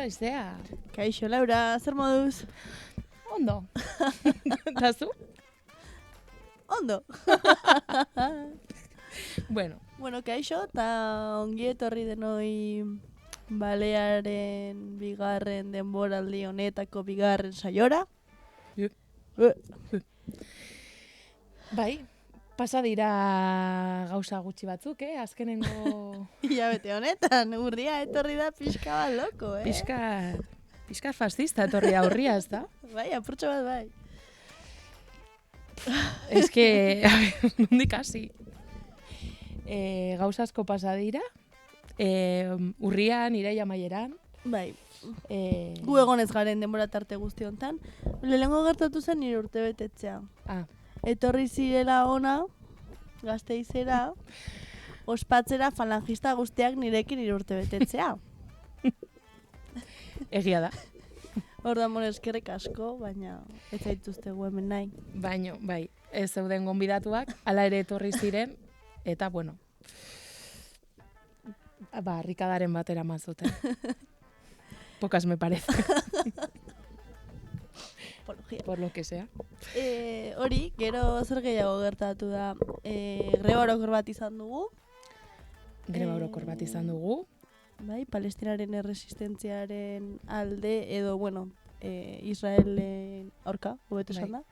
Kaixo, Aizea. Kaixo, Laura, zer moduz? Ondo. Eta zu? Ondo. Bueno, kaixo, eta ongi etorri denoi balearen bigarren denboraldi honetako bigarren saiora. bai, pasa dira gauza gutxi batzuk, azkenengo... Hilabete honetan, urria etorri da pixka bat loko, Pixka fascista etorri da urria, ez da? Bai, apurtxo bat bai. Ez que, a ver, nondik hasi. Gauza asko pasa dira, urrian, iraia maieran. Bai, gu egonez garen denbora tarte guzti hontan. Lehenengo gertatu zen nire urte betetzea. Etorri zirela ona, Gasteizera, ospatzera falangista guztiak nirekin nire urte betetzea. Egia da. Orduan eskerrik asko, baina ez zaituztegu hemen nahi. Baino, bai, ez zeuden gonbidatuak, hala ere etorri ziren, eta bueno, rikadaren batera mazuten. Pocas me parece. Por lo que sea. Hori, gero zer gehiago gertatu da, greba orokor bat izan dugu. Bai, Palestinaren erresistentziaren alde, edo, bueno, Israelen aurka, hobeto esan da.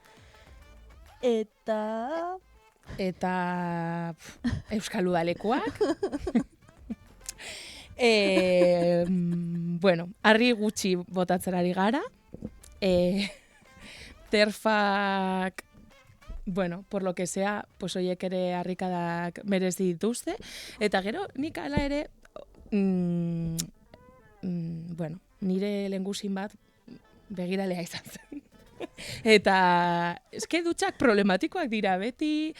Eta Euskal Udalekoak. Bueno, harri gutxi botatzen ari gara. Terfak, bueno, por lo que sea, pues oiek ere harrikadak merezi dituzte. Eta gero, nik ala ere, bueno, nire lengusin bat begiralea izan zen. Eta eske dutxak problematikoak dira beti,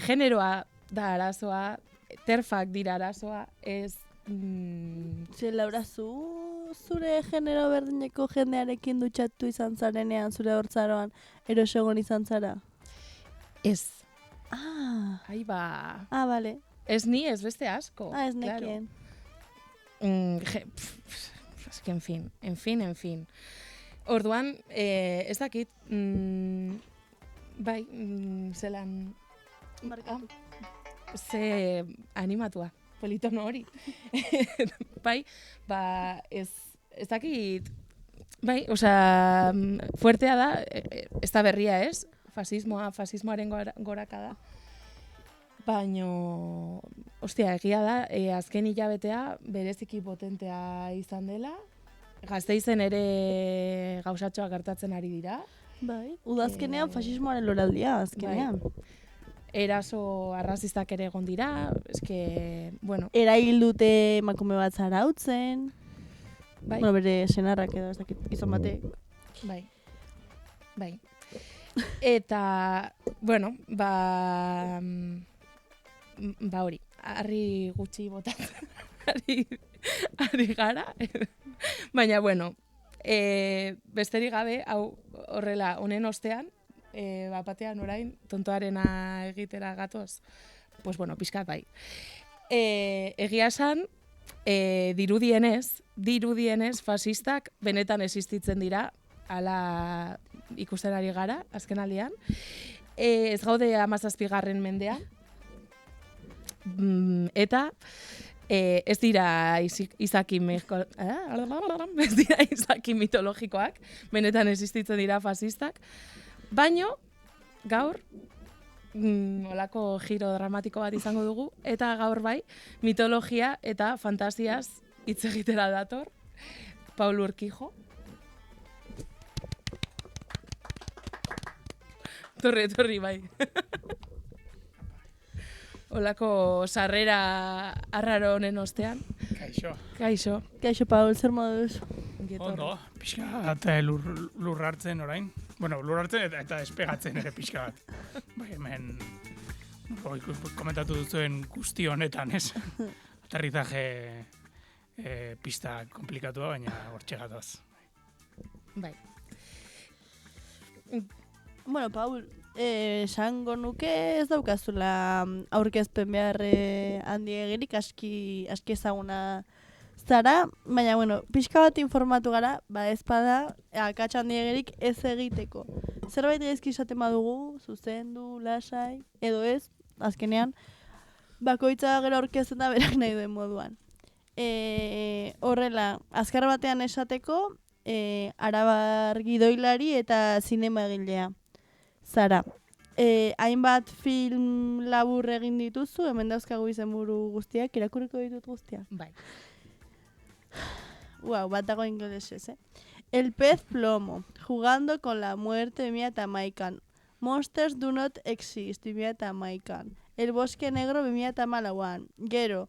generoa da arazoa, terfak dira arazoa, ez... Laura, zure genero berdineko jendearekin dutxatu izan zarenean, zure hortzaroan, erosegon izan zara? Ez. Ai ba. Bale. Ez ni, ez beste asko. Ez nekien. Es que, en fin. Orduan, ez dakit, bai, zelan... Markatu. Ze animatua, politono hori. Bai, ez dakit, bai, osea, fuertea da, ez da berria ez, fasismoaren goraka da. Baino, ostia, egia da, azken hilabetea bereziki potentea izan dela. Gasteizen ere gauzatxoak gertatzen ari dira. Bai, udazkenean fasismoaren loraldia, azkenean. Bai. Eraso arrazistak ere egon dira, eske, bueno. Erail dute emakume bat zarautzen. Bai. Bueno, bere senarrak edo, ez dakit, gizon batek. Bai. Eta, bueno, hori, harri gutxi botatzen ari gara. Baina, bueno, besterik gabe, hau horrela, honen ostean, batean orain, tontoarena egitera gatoz, pues bueno, pixkat bai. Egia esan, dirudienez fasistak benetan existitzen dira, ala ikusten ari gara, azken aldian. Ez gaude 17. mendean, eta ez dira izaki mitologikoak, benetan existitzen dira fasistak, baino gaur olako giro dramatiko bat izango dugu, eta gaur bai mitologia eta fantasiaz hitz egitera dator Paul Urquijo. Torri bai. Olako sarrera arraro honen ostean. Kaixo. Kaixo, Paul, zer moduz? Ondo, pixka eta lur hartzen orain. Bueno, lur hartzen eta despegatzen ere pixka bat. Bai, hemen komentatu duzuen guzti honetan, ez? Aterrizaje pista komplikatua, baina hortxe gatoz. Bai. Bueno, Paul, esango nuke ez daukazula aurkezpen behar handi egirik, aski ezaguna zara, baina, bueno, pixka bat informatu gara, ezpada, akatsan diegerik ez egiteko. Zerbait gaizki esaten badugu, zuzendu, lasai, edo ez, azkenean, bakoitza gero aurkezten da berak nahi duen moduan. Horrela, azkar batean esateko, arabar gidoilari eta zinema egilea. Zara, hainbat film labur egin dituzu, hemen dauzkagu izenburu guztiak, irakurriko ditut guztiak. Bai. Wow, bat dago ingelesez, El pez plomo, Jugando con la muerte 2011, Monsters do not exist 2011, El bosque negro 2014, gero,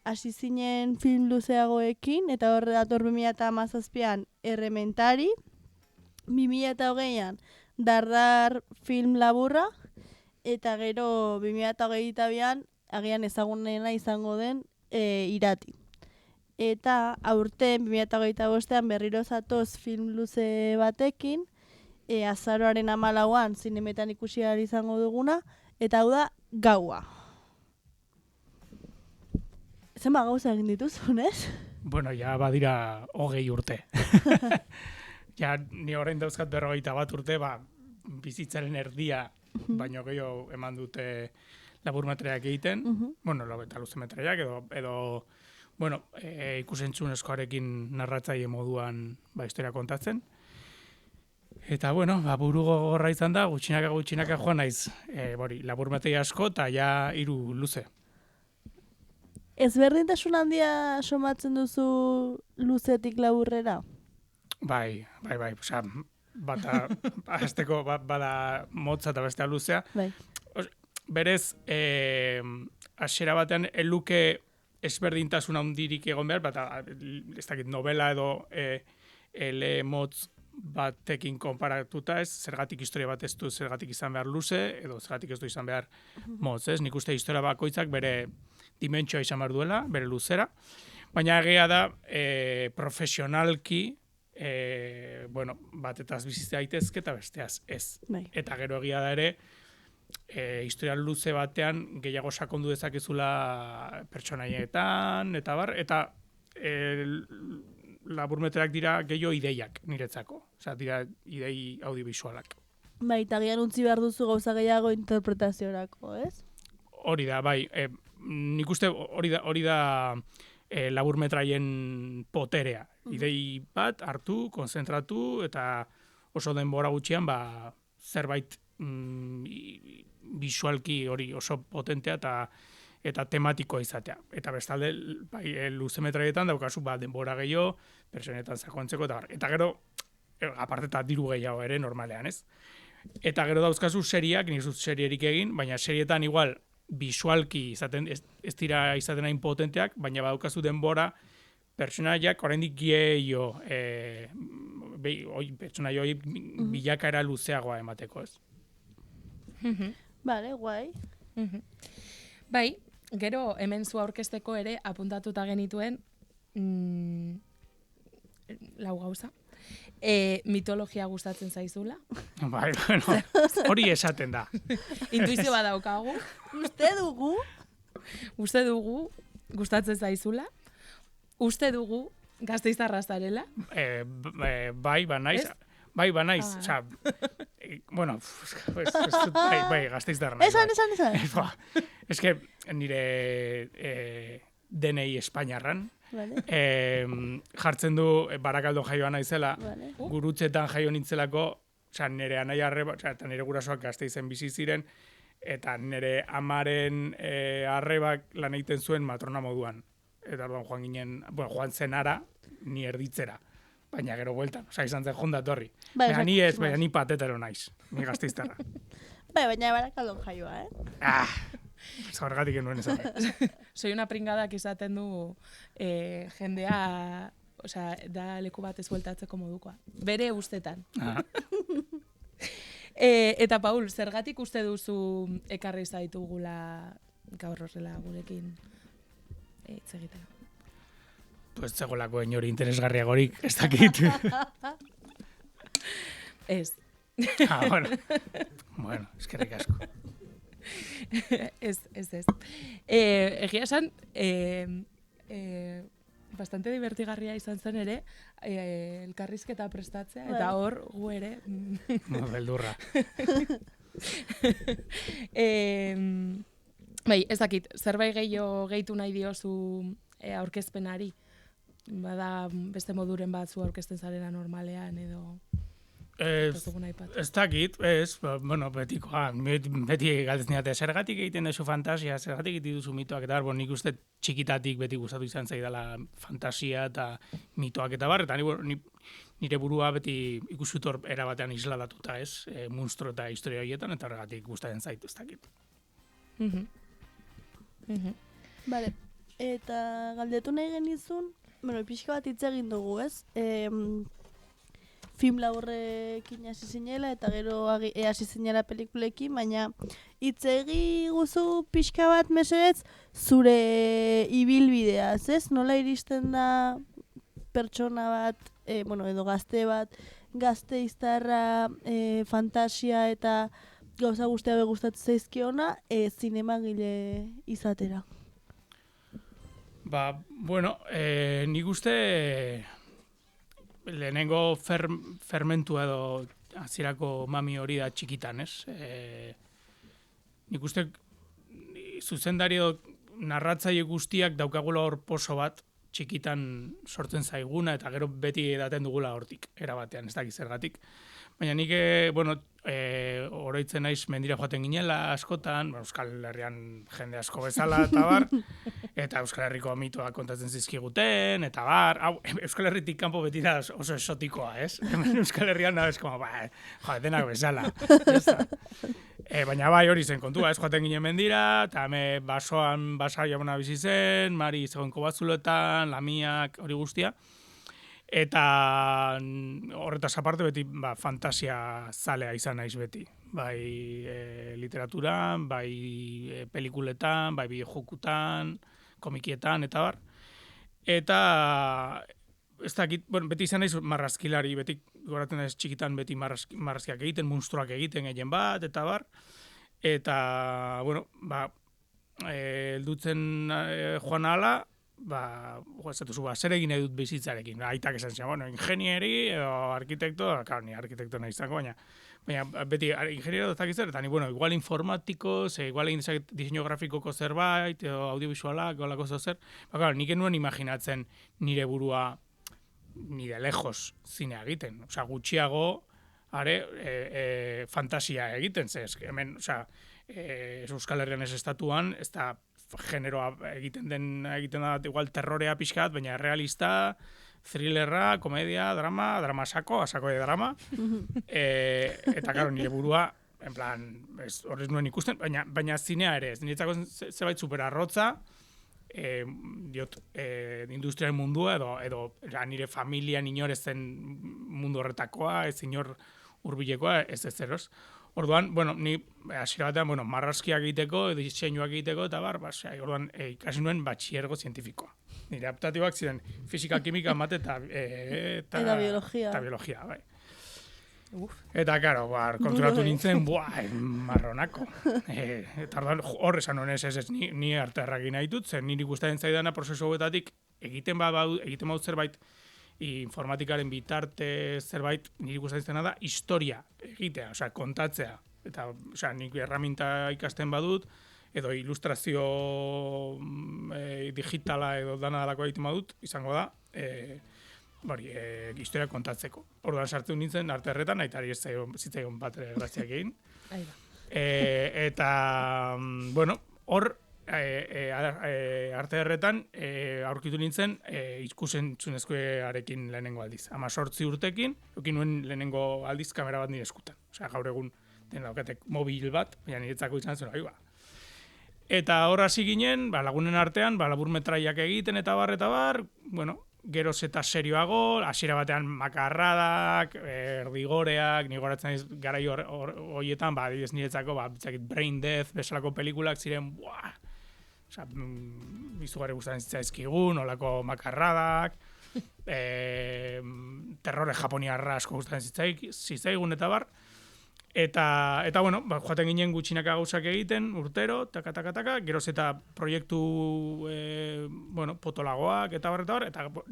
hasi zinen film luzeagoekin, eta horre dator 2017an Errementari, 2020an Dardar film laburra, eta gero 2022an agian ezagunena izango den Irati. Eta aurten 2025an berriro zatoz film luze batekin, azaroaren 14an zinemetan ikusi ahal izango duguna, eta hau da Gaua. Zenba gauza egin dituzun, ez? Bueno, ja badira 20 urte. Ja, ni orain dauzkat 41 urte, bizitzaren erdia, baino gehiago eman dute laburmetreak egiten, bueno, eta luzemetreak, edo bueno, ikusentzunezkoarekin narratzaile moduan historia kontatzen. Eta, bueno, buru gogorra izan da, gutxinaka joan naiz, laburmetrei asko, eta ja 3 luze. Ezberdintasun handia somatzen duzu luzetik laburrera? Bai, osea, bata, azteko bada motza eta bestea luzea. Bai. Berez, hasiera batean, eluke ezberdintasun handirik egon behar, ez dakit novela edo ele motz batekin konparatuta ez, zergatik historia bat ez du zergatik izan behar luze, edo zergatik ez du izan behar motz, ez? Nik uste historia bakoitzak bere dimentsioa izan behar duela, bere luzera, baina egia da profesionalki batetaz bizitza daitezke eta besteaz ez. Bai. Eta gero egia da ere, historia luze batean gehiago sakondu dezakezula pertsonaietan, eta bar, eta laburmetreak dira gehiago ideiak niretzako. Osea, dira idei audiovisualak. Bai, eta gian utzi behar duzu gauza gehiago interpretaziorako, ez? Hori da, bai. Nik uste hori da laburmetraien poterea. Idei bat hartu, konzentratu, eta oso denbora gutxian zerbait visualki hori oso potentea eta tematikoa izatea. Eta bestalde, luzemetraietan daukazu denbora gehiago, pertsonetan sakontzeko, eta gero, aparte eta diru gehiago ere normalean, ez? Eta gero dauzkazu seriak, nik zut serierik egin, baina serietan igual visualki ez dira izaten hain potenteak, baina badaukazu denbora pertsonaiak oraindik gehiago pertsonaia hori bilakaera luzeagoa emateko, ez? Bale, guai. Bai, gero hemen zu aurkezteko ere apuntatuta genituen 4 gauza. Mitologia gustatzen zaizula. Bai, bueno, hori esaten da. Intuizio bat daukagu. Uste dugu gustatzen zaizula. Uste dugu Gasteiztarra zarela. Bai, banaiz. Bai, banaiz. Osea, bueno, bai, Gasteiztarra naiz. Esan. Es que nire DNI Espainiarran. Vale. Jartzen du Barakaldon jaioa naizela, Vale. Gurutzetan jaio nintzelako, osea, nire anaia arreba, eta nire gurasoak Gasteizen bizi ziren, eta nire amaren arrebak lan egiten zuen matrona moduan. Eta orduan joan zen ara, ni erditzera. Baina gero bueltan, osea, izan zen jonda torri. Baina ni ez, baina ni patetero naiz, ni Gasteiztarra. Bai, baina Barakaldon jaioa, Zaurgatik enuen esan. Soy una pringadak izaten du jendea, osea, da leku batez bueltatzeko modukoa. Bere ustetan. Eta Paul, zergatik uste duzu ekarri zaitugula gaur horrela gurekin hitz egitera? Pues zegolako inori interesgarriagorik, ez dakit. Ez. Bueno, eskerrik asko. Ez. Egia esan, bastante divertigarria izan zen ere, elkarrizketa prestatzea, eta hor gu ere... Beldurra. Bai, ez dakit, zerbait gehitu nahi diozu aurkezpenari? Bada beste moduren bat zu aurkezten zarela normalean edo... Ez dakit, bueno, betikoa, beti galdetzen dira, zergatik egiten duzu fantasia, zergatik egiten duzu mitoak, eta nik uste txikitatik beti gustatu izan zaidala fantasia eta mitoak eta bar, eta nire burua beti ikusutor erabatean isladatuta, monstro eta historia horietan, eta horregatik gustatzen zaitu, ez dakit. Vale, eta galdetu nahi genizun, bueno, pixka bat hitz egin dugu, ez? Film laburrekin hasi zinela eta gero hasi zinela pelikulekin, baina hitz egi guzu pixka bat mesedez zure ibilbideaz, ez? Nola iristen da pertsona bat, edo gazte bat, gazteiztarra, fantasia eta gauza guztia gustatzen zaizkiona, zinemagile izatera? Bueno, nik uste... Lehenengo fermentu edo hasierako mami hori da txikitan, ez? Nik uste zuzendari edo narratzaile guztiak daukagula hor poso bat txikitan sortzen zaiguna eta gero beti edaten dugula hortik, erabatean, ez dakiz zergatik. Baina nik, oroitzen naiz mendira joaten ginela askotan, Euskal Herrian jende asko bezala eta bar, eta Euskal Herriko mitoak kontatzen zizkiguten, eta bar, Euskal Herritik kanpo beti da oso esotikoa, ez? Euskal Herrian da, denak bezala. Baina bai hori zen kontua, ez joaten ginen mendira, eta basoan basa jabona bizi zen, Mari zegoenko batzulotan, lamiak, hori guztia. Eta horretaz aparte beti fantasia zalea izan naiz beti. Bai literaturan, bai pelikuletan, bai bideojokutan, komikietan, eta bar. Eta ez dakit, beti izan naiz marrazkilari, beti goratzen naiz txikitan beti marrazkiak egiten, monstruak egiten gehien bat, eta bar. Eta, heldutzen joan ahala, zer egin edut bizitzarekin. Aitak esan zen, ingenieri edo arkitekto, ni arkitekto nahi izango, baina beti ingeniero ez dakit zer, eta igual informatiko, igual egin diseño grafikoko zerbait, edo audiovisualak, olako zer. Nik enuen imaginatzen nire burua ni de lejos zinea egiten. Gutxiago, fantasia egiten, hemen, Euskal Herrian ez estatuan, ez da generoa egiten da igual terrorea pixkat, baina realista, thrillerra, komedia, drama asako de drama. Eta karo, nire burua, en plan, horrez nuen ikusten, baina zinea ere, niretzako zebait superarrotza, industriaren mundua, edo nire familia inor ez zen mundu horretakoa, ez inor hurbilekoa, ez zeroz. Orduan, ni hasiera batean, marrazkiak egiteko, diseinuak egiteko, eta orduan ikasi nuen batxiergo zientifikoa. Nire aptatiboak ziren fisika, kimika, mate eta biologia. Eta biologia, bai. Eta, karo, konturatu nintzen, marronako. Eta orduan, hor esan honez ez ni arte erragin nahi dut, zen niri gustatzen zaidana prozesu hauetatik egiten baut zerbait, informatikaren bitarte zerbait niri gustatzen da historia egitea, kontatzea. Eta nik erraminta ikasten badut, edo ilustrazio digitala edo dana dalako egiten badut, izango da, historia kontatzeko. Orduan sartu nintzen arte erretan, aitari ez zitzaigun bat graziak egin. Eta, hor, arte erretan aurkitu nintzen ikusentzunezkoarekin lehenengo aldiz. 18 urtekin, eukin nuen lehenengo aldiz kamera bat nire eskutan. Gaur egun den daukatek mobil bat, baina niretzako izan zen hori ba. Eta hor hasi ginen, lagunen artean, laburmetraiak egiten eta bar, geroz eta serioago, hasiera batean makarradak, erdigoreak, nigoratzen ez garai horietan, adibidez niretzako, Brain Death, bezalako pelikulak ziren, izugarri gustatzen zitzaizkigun, olako makarradak, terrore japoniarra asko gustatzen zitzaigun eta bar, Eta bueno, joaten ginen gutxinaka gauzak egiten, urtero, taka, geroz eta proiektu, potolagoak, eta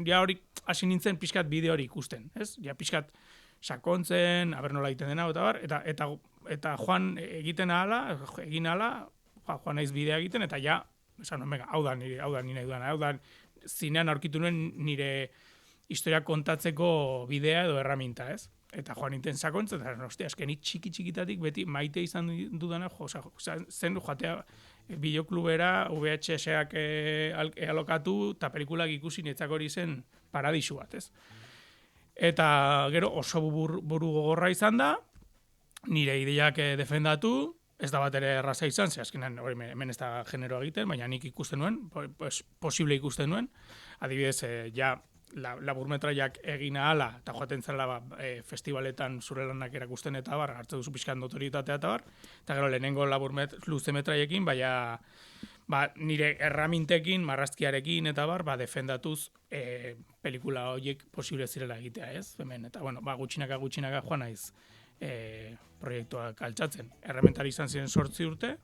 ja hori hasi nintzen pixkat bideo hori ikusten, ez? Ja pixkat sakontzen, aber nola egiten dena, eta joan egiten egin ahala, joan naiz bidea egiten, eta ja, esan, hau da nire nahi hau da zinean aurkitu nuen nire historia kontatzeko bidea edo erraminta, ez? Eta joan nintzen sakontzen, eta ostia, esken txiki-txikitatik beti maite izan dudana, zen joatea bideoklubera, VHS-ak alokatu, eta pelikulak ikusi netzak hori zen paradisu bat, ez? Eta gero oso buru gogorra izan da, nire ideiak defendatu, ez da bat ere erraza izan, ze azkenan hori hemen ez da genero egiten, baina nik ikusten nuen, posible ikusten nuen, adibidez, ja, laburmetraiak egin ahala, eta joaten zela festivaletan zure lanak erakusten eta hartze duzu pixkan notoritatea eta gero lehenengo luzemetraiekin, nire erramintekin, marrazkiarekin eta defendatuz pelikula horiek posible zirela egitea, ez? Hemen, eta gutxinaka joan naiz proiektuak altxatzen. Errementari izan ziren 8 urte,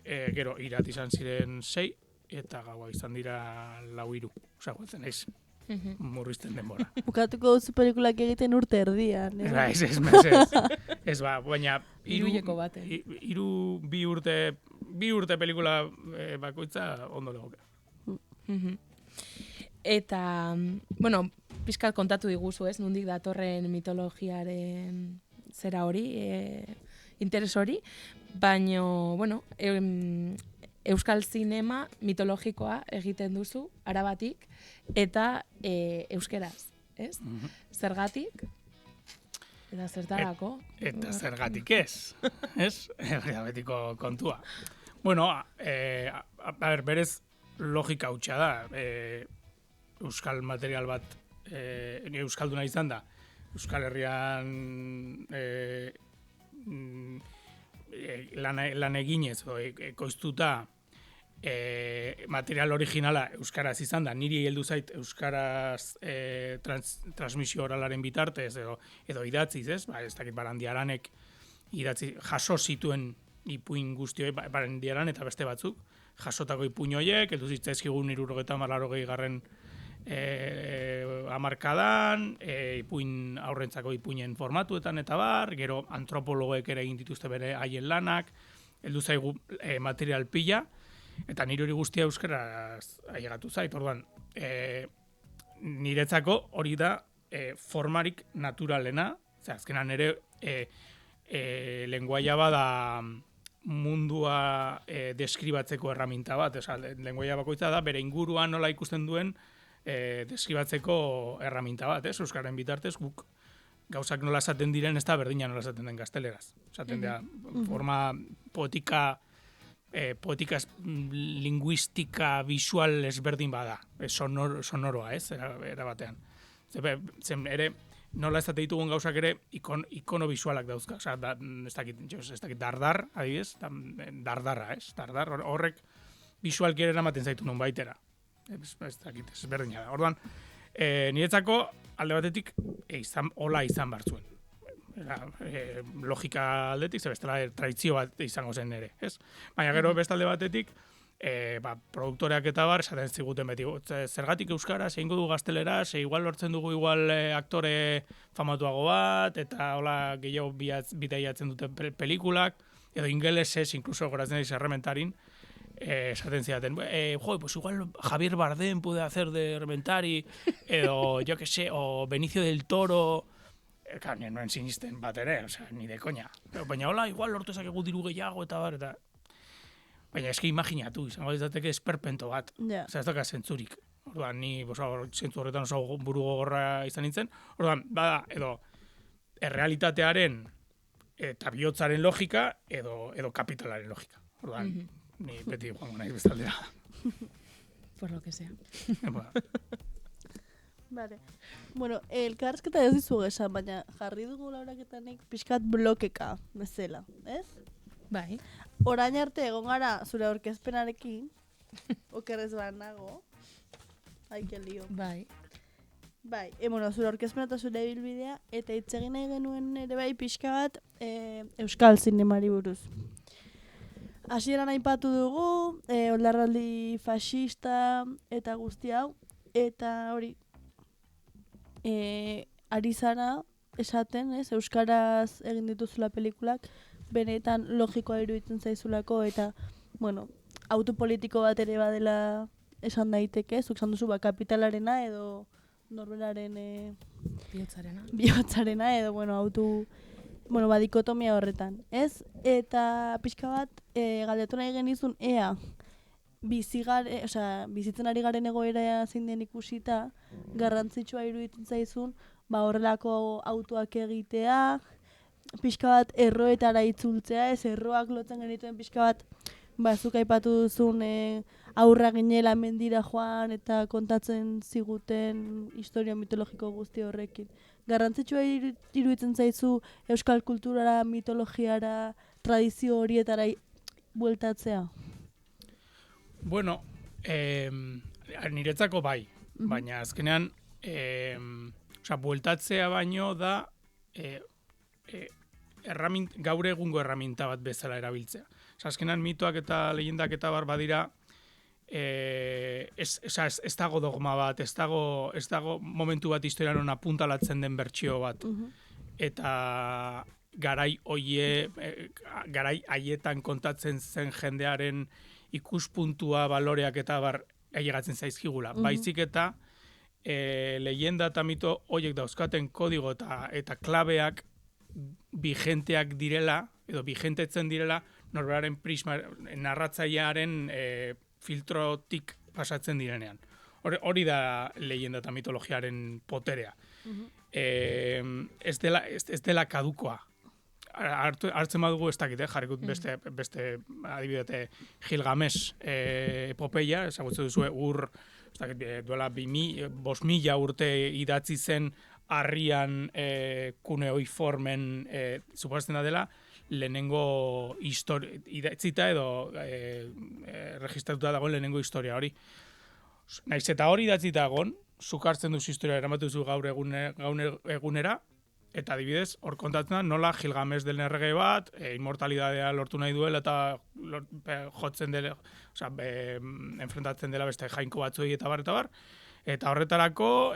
gero irat izan ziren 6, eta gaua izan dira 4. Osa, guatzen naiz, murrizten denbora. Bukatuko duzu pelikulak egiten urte erdian. Ez, baina... Iruleko bate. Bi urte pelikula bakoitza ondo legoke. Eta, pixkat kontatu diguzu, ez? Nondik datorren mitologiaren zera hori, interes hori, baina, euskal zinema mitologikoa egiten duzu, arabatik, eta euskeraz, ez? Zergatik? Eta zertarako? Eta zergatik ez, betiko kontua. Berez logika hutsa da, euskal material bat, euskalduna izan da, Euskal Herrian lan eginez, ekoiztuta, material originala euskaraz izan da, niri heldu zait euskaraz transmisio oralaren bitartez edo idatziz, ez? Ez dakit Barandiaranek idatzi jaso zituen ipuin guztioi, Barandiaran eta beste batzuk, jasotako ipuin horiek, heldu zitzaizkigun 70-80garren hamarkadan, aurrentzako ipuinen formatuetan eta gero antropologoek ere egin dituzte bere haien lanak, heldu zaigu material pila, eta nire hori guztia euskaraz ailegatu zait, orduan, niretzako hori da formarik naturalena, azkenan ere lenguaia bada mundua deskribatzeko erraminta bat, lenguaia bakoitza da, bere inguruan nola ikusten duen deskribatzeko erraminta bat, euskaren bitartez guk gauzak nola esaten diren, ez da berdina nola esaten den gazteleraz. Esaten da, forma poetika linguistika visual ezberdin bada, sonoroa, ez, era batean. Zen ere, nola ez ditugun gauzak ere ikono visualak dauzka, ez dakit dardar, adibidez, dardarra, ez, dardar, horrek visualki ere eramaten zaitu nun baitera. Ez dakit, ez berdina da. Orduan, niretzako alde batetik hola izan behar zuen. Logika aldetik, ze bestela tradizio bat izango zen ere, ez? Baina gero beste alde batetik, produktoreak eta esaten ziguten beti, zergatik euskaraz, egingo du gazteleraz, igual lortzen dugu aktore famatuago bat, eta hola gehiago bidaiatzen dute pelikulak, edo ingelesez, inkluso goratzen diz errementarin, esaten zidaten, pues igual Javier Bardem puede hacer de Rementari, edo, yo que sé, o Benicio del Toro, nuen sinisten bat ere, ni de koña. Baina hola, igual lortu ezakegu diru gehiago eta eta... Baina eski imaginatu, izango izateke esperpento bat. Ez daka zentzurik. Orduan, ni zentzu horretan oso buru gogorra izan nintzen. Orduan, bada, edo errealitatearen eta bihotzaren logika, edo kapitalaren logika. Orduan, ni beti joango naiz bestaldera. Por lo que sea. Vale. Bueno, elkarrizketa ez dizu esan, baina jarri dugu lauraketanik pixkat blokeka, bezala, ez? Bai. Orain arte egon gara zure aurkezpenarekin, okerrez banago, aike lio. Bai. Bai, bueno, zure aurkezpena eta zure ibilbidea, eta hitz egin nahi genuen ere bai pixka bat euskal zinemari buruz. Hasieran aipatu dugu, oldarraldi faxista eta guzti hau, eta hori, ari zara esaten, euskaraz egin dituzula pelikulak, benetan logikoa iruditzen zaizulako, eta, bueno, autopolitiko bat ere badela esan daiteke, zuk esan duzu kapitalarena edo norberaren bihotzarena edo, bueno, dikotomia horretan, ez? Eta pixka bat, galdetu nahi genizun, ea, bizitzen ari garen egoera zein den ikusita, garrantzitsua iruditzen zaizun, horrelako autoak egitea, pixka bat erroetara itzultzea, ez erroak lotzen genituen pixka bat, zuk aipatu duzun aurra ginela mendira joan eta kontatzen ziguten historia mitologiko guzti horrekin. Garrantzitsua iruditzen zaizu euskal kulturara, mitologiara, tradizio horietara bueltatzea? Bueno, niretzako bai, baina azkenean bueltatzea baino da gaur egungo erraminta bat bezala erabiltzea. Azkenean mitoak eta leyendak eta bar badira ez dago dogma bat, ez dago momentu bat historian hona apuntalatzen den bertsio bat. Eta garai haietan kontatzen zen jendearen ikuspuntua, baloreak eta bar ailegatzen zaizkigula. Baizik eta leyenda eta mito horiek dauzkaten kodigo eta klabeak vigenteak direla, edo vigentetzen direla, norberaren prisma, narratzailearen filtrotik pasatzen direnean. Hori da leyenda eta mitologiaren poterea. Ez dela kadukoa. Hartzen badugu ez dakit, jarrikut beste adibidete Gilgamesh epopeia, ezagutzen duzue duela 5.000 urte idatzi zen harrian kuneoiformen suposatzen da dela lehenengo idatzita edo registratuta dagoen lehenengo historia hori. Naiz eta hori idatzita dagoen, zuk hartzen duzu historia eramatuzu gaur egunera, eta adibidez, hor kontatzen da, nola Gilgamesh den errege bat, inmortalidadea lortu nahi duela eta jotzen dela, enfrentatzen dela beste jainko batzuei eta bar. Eta horretarako,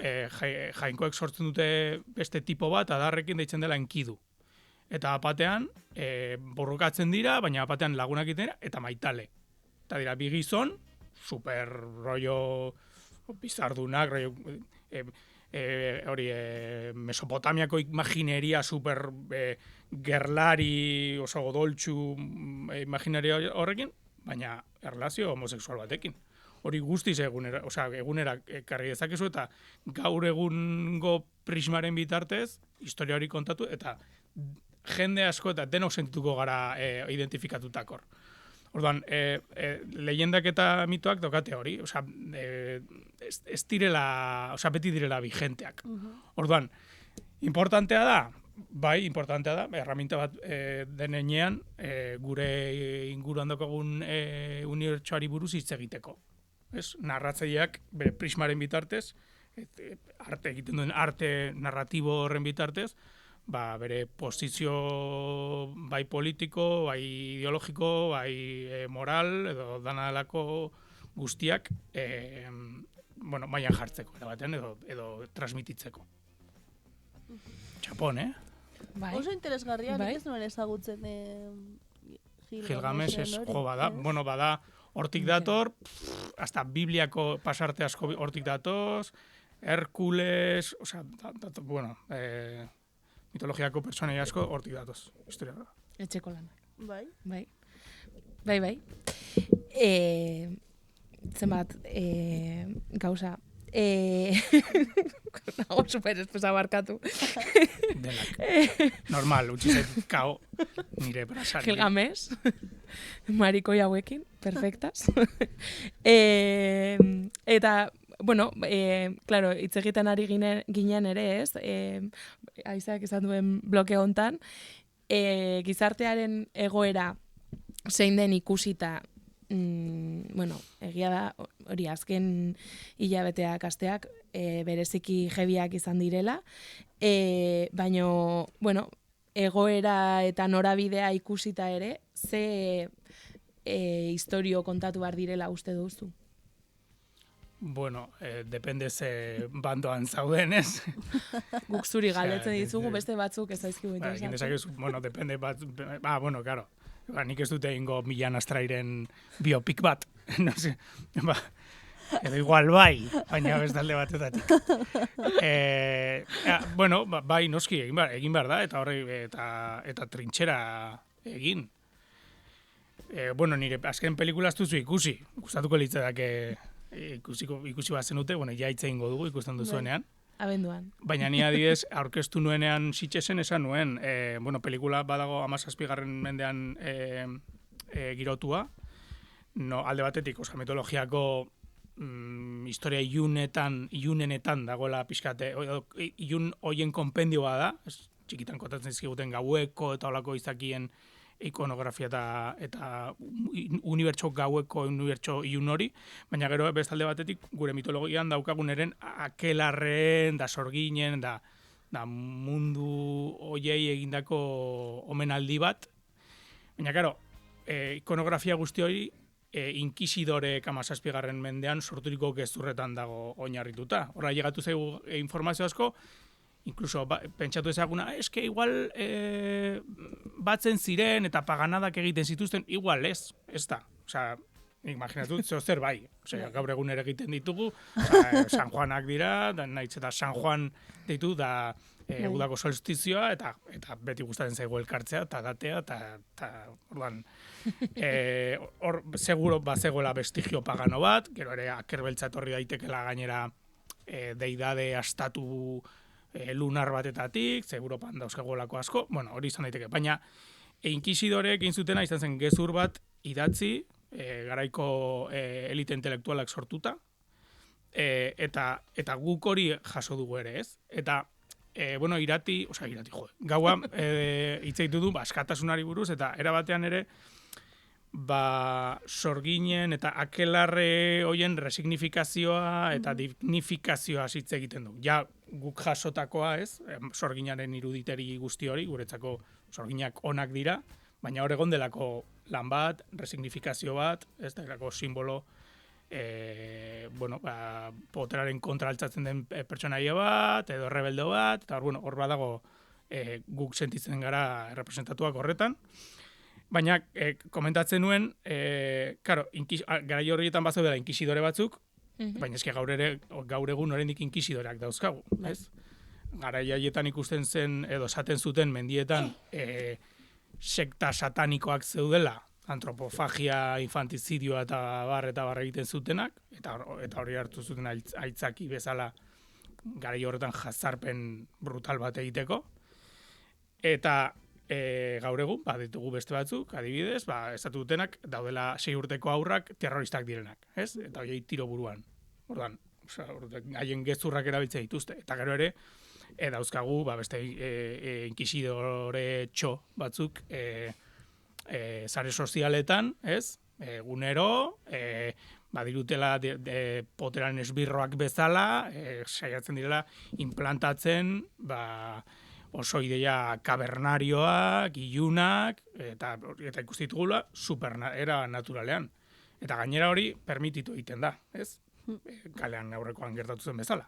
jainkoek sortzen dute beste tipo bat, adarrekin deitzen dela enkidu. Eta apatean, borrokatzen dira, baina apatean lagunak itera, eta maitale. Eta dira, bi gizon, super rollo bizardunak, rollo Mesopotamiako imagineria super gerlari, oso godoltxu imagineria horrekin, baina erlazio homosexual batekin. Hori guztiz egunera ekarri dezakezu eta gaur egungo prismaren bitartez, historia hori kontatu, eta jende asko eta denok sentituko gara identifikatutakor. Orduan, leyendak eta mitoak daukate hori, ez direla, beti direla vigenteak. Orduan, importantea da, erraminta bat denean gure inguruan daukagun unibertsuari buruz hitz egiteko. Narratzaileak bere prismaren bitartez, egiten duen arte narratibo horren bitartez, bere posizio bai politiko, bai ideologiko, bai moral, edo danalako guztiak mailan jartzeko, erabatean, edo transmititzeko. Txapon, Bai. Oso interesgarria, nik ez nuen ezagutzen Gilgamesh bada, bada, hortik dator, hasta Bibliako pasarte asko hortik datoz, Herkules, mitologiako pertsonei asko hortik datoz, historia da. Etxeko lanak. Bai. Zenbat, gauza, nago super espesa barkatu. Denak. Normal, utxizet kao nire brasari. Gilgamesh, marikoi hauekin, perfectas. Eta, claro, hitz egiten ari ginen ere ez, Aizeak esan duen bloke hontan, gizartearen egoera zein den ikusita, egia da, hori azken hilabeteak, asteak, bereziki jebiak izan direla, baina, bueno, egoera eta norabidea ikusita ere, ze historio kontatu behar direla uste duzu? Bueno, depende ze bandoan zauden, ez? Guk zuri galdetzen dizugu, beste batzuk ez daizkigu interesatzen. Bueno, depende bat, bueno, claro. Nik ez dute ingo Milan Astrairen biopik bat, no sé, edo igual bai, baina bestalde batetatik. Bueno, bai, noski, egin behar da, eta horre, eta trintxera egin. Bueno, nire azken pelikula ez duzu ikusi, gustatuko litzateke ikusi bat zenute, bueno, ja hitz egingo dugu ikusten duzuenean. Abenduan. Baina ni adibidez, aurkeztu nuenean sitxesen esan nuen, bueno, pelikula badago 17. mendean girotua, no, alde batetik, mitologiako historia ilunenetan dagoela pixkate, ilun hoien konpendioa da, txikitan kontatzen zizkiguten gaueko eta olako izakien ikonografia eta unibertso gaueko unibertso ilun hori, baina gero bestalde batetik gure mitologian daukagun eren akelarren, da sorginen, da mundu hoiei egindako omenaldi bat. Baina gero, ikonografia guzti hori inkisidorek 17. mendean sorturiko gezurretan dago oinarrituta. Horra llegatu zaigu informazio asko, incluso pentsatu ezaguna, eske igual batzen ziren eta paganadak egiten zituzten, igual ez da. Osea, imaginatu, zer bai. Osea, gaur egun ere egiten ditugu, San Juanak dira, nahiz eta San Juan deitu da udako solstizioa, eta beti gustatzen zaigu elkartzea, eta datea, eta orduan, hor seguro bazegoela vestigio pagano bat, gero ere akerbeltza etorri daitekela gainera deidade astatu lunar batetatik, ze Europan dauzkagolako asko, bueno, hori izan daiteke, baina inkisidorek egin zutena izan zen gezur bat idatzi, garaiko elite intelektualak sortuta, eta guk hori jaso dugu ere, ez? Eta, bueno, gaua hitzeitu du askatasunari buruz, eta erabatean ere, sorginen eta akelarre hoien resignifikazioa eta dignifikazioa hitz egiten du. Ja, guk jasotakoa, ez? Sorginaren iruditeri guzti hori, guretzako sorginak onak dira, baina hor egon delako lan bat, resignifikazio bat, ez delako simbolo, bueno, poteraren kontra altzatzen den pertsonaia bat, edo rebeldo bat, eta hor badago guk sentitzen gara representatuak horretan. Baina, komentatzen nuen, garai horietan bazeudela inkisidore batzuk, baina eske gaur egun oraindik inkisidoreak dauzkagu, ez? Garai haietan ikusten zen, edo esaten zuten mendietan, sekta satanikoak zeudela, antropofagia, infantizidioa eta bar egiten zutenak, eta hori hartu zuten aitzaki bezala garai horretan jazarpen brutal bat egiteko. Eta gaur egun, ditugu beste batzuk, adibidez, estatu dutenak daudela 6 urteko aurrak terroristak direnak, ez? Eta horiei tiro buruan. Orduan, haien gezurrak erabiltzen dituzte. Eta gero ere, dauzkagu, beste inkisidore txo batzuk sare sozialetan, ez? Egunero, badirutela poteran esbirroak bezala, saiatzen direla implantatzen, oso ideia kabernarioak, ilunak, eta ikusi ditugula era naturalean. Eta gainera hori permititu egiten da, ez? Kalean aurrekoan gertatu zen bezala.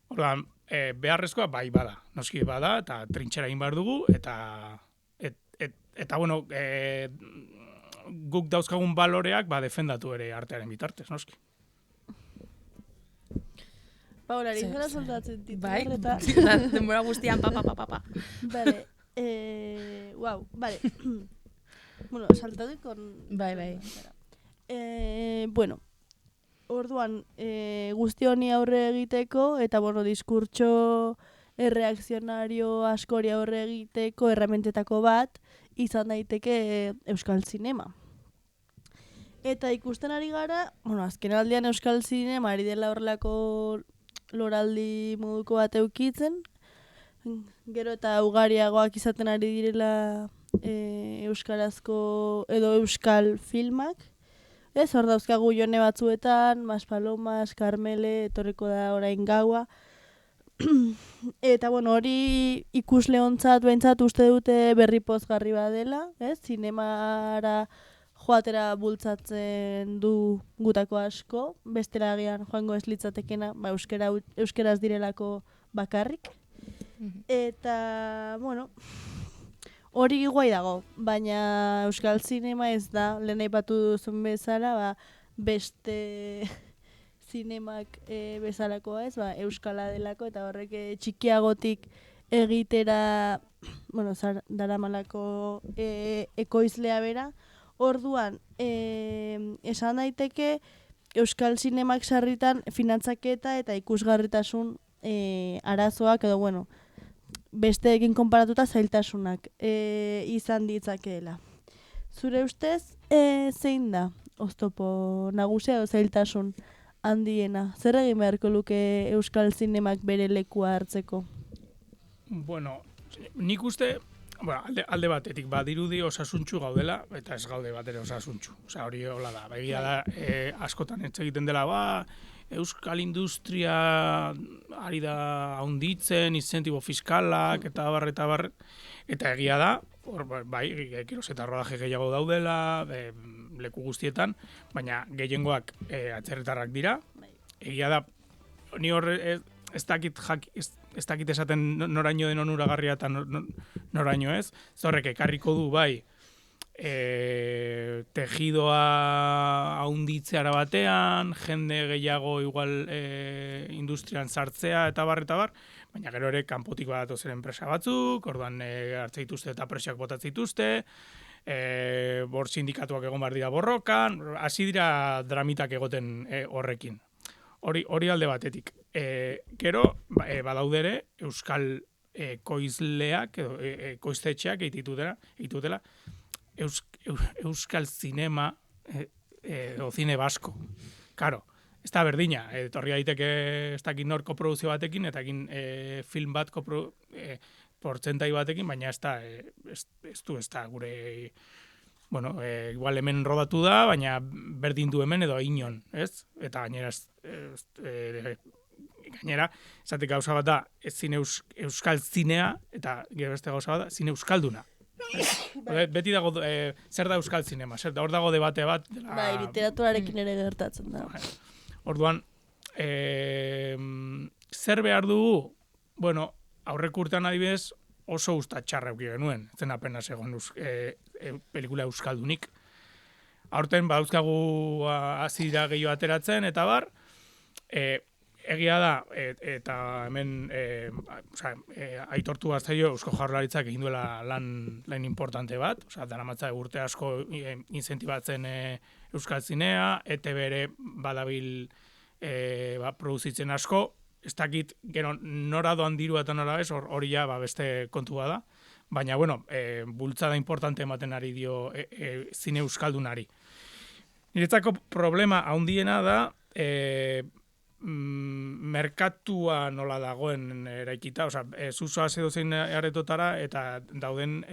Orduan, beharrezkoa bai bada, noski bada, eta trintxera egin behar dugu, eta bueno, guk dauzkagun baloreak defendatu ere artearen bitartez, noski. Paula, zara soltatzen ditu. Bai, denbora guztian, pa. Vale, wow, vale. Bueno, saltatu con... Bai. Bueno, orduan, guzti honi aurre egiteko, eta, bueno, diskurtso erreakzionario askori aurre egiteko erramentetako bat, izan daiteke euskal zinema. Eta ikusten ari gara, bueno, azken aldean euskal zinema ari dela horrelako loraldi moduko bat eukitzen, gero eta ugariagoak izaten ari direla euskarazko edo euskal filmak, Ez, hor dauzkagu Jone batzuetan, Maspalomas, Karmele, etorriko da orain gaua. Eta, bueno, hori ikusle ontzat, behintzat uste dute berri pozgarri badela, ez? Zinemara joatera bultzatzen du gutako asko, bestela agian joango ez litzatekena, euskeraz direlako bakarrik. Eta, bueno, hori guai dago, baina euskal zinema ez da, lehen aipatu duzun bezala, beste zinemak bezalakoa ez, euskala delako, eta horrek txikiagotik egitera, bueno, daramalako ekoizlea bera. Orduan, esan daiteke euskal zinemak sarritan finantzaketa eta ikusgarritasun arazoak, edo, bueno, besteekin konparatuta zailtasunak izan ditzakeela. Zure ustez, zein da oztopo nagusia edo zailtasun handiena? Zer egin beharko luke euskal zinemak bere lekua hartzeko? Bueno, nik uste, alde batetik, badirudi osasuntxu gaudela, eta ez gaude bat ere osasuntxu. Osa, hori hola da, begia da, askotan ez egiten dela, euskal industria ari da haunditzen, incentibo fiskalak, eta bar, eta egia da, bai, geroz eta rodaje gehiago daudela, leku guztietan, baina gehiengoak atzerritarrak dira. Egia da, ni hor ez dakit esaten noraino den onuragarria eta noraino ez. Zorrek ekarriko du, bai, tejidoa haunditzeara batean, jende gehiago igual industrian sartzea eta bar, baina gero ere kanpotik badatozen enpresa batzuk, orduan hartze dituzte eta presioak botatzen dituzte, bor sindikatuak egon behar dira borrokan, hasi dira dramitak egoten horrekin. Hori alde batetik. Gero, badaudere, euskal ekoizleak, ekoiztetxeak egitutela, euskal zinema o zine basko. Karo, ez da berdina, etorri daiteke ez dakit nor koproduzio batekin, eta egin film bat portzentai batekin, baina ez da gure, bueno, igual hemen rodatu da, baina berdin du hemen edo inon, ez? Eta gainera, esatik gauza bat da, ez zine euskal zinea, eta gero beste gauza bat da, zine euskalduna. Beti dago, zer da euskal zinema, hor dago debate bat. Bai, literaturarekin ere gertatzen da. Orduan, zer behar dugu? Bueno, aurrek urtean adibidez oso usta txarra euki genuen, zen apenas egon pelikula euskaldunik. Aurten badauzkagu azira gehiago ateratzen, eta bar, egia da, eta hemen aitortu gaztaio Eusko Jaurlaritzak egin duela lan importante bat, daramatza urte asko incentibatzen euskal zinea, ETB ere badabil produzitzen asko, ez dakit, gero nora doan dirua eta nora ez, hori ja beste kontua da, baina, bueno, bultzada importante ematen ari dio zine euskaldunari. Niretzako problema handiena da, merkatua nola dagoen eraikita, zuzoaz edo zein aretotara, eta dauden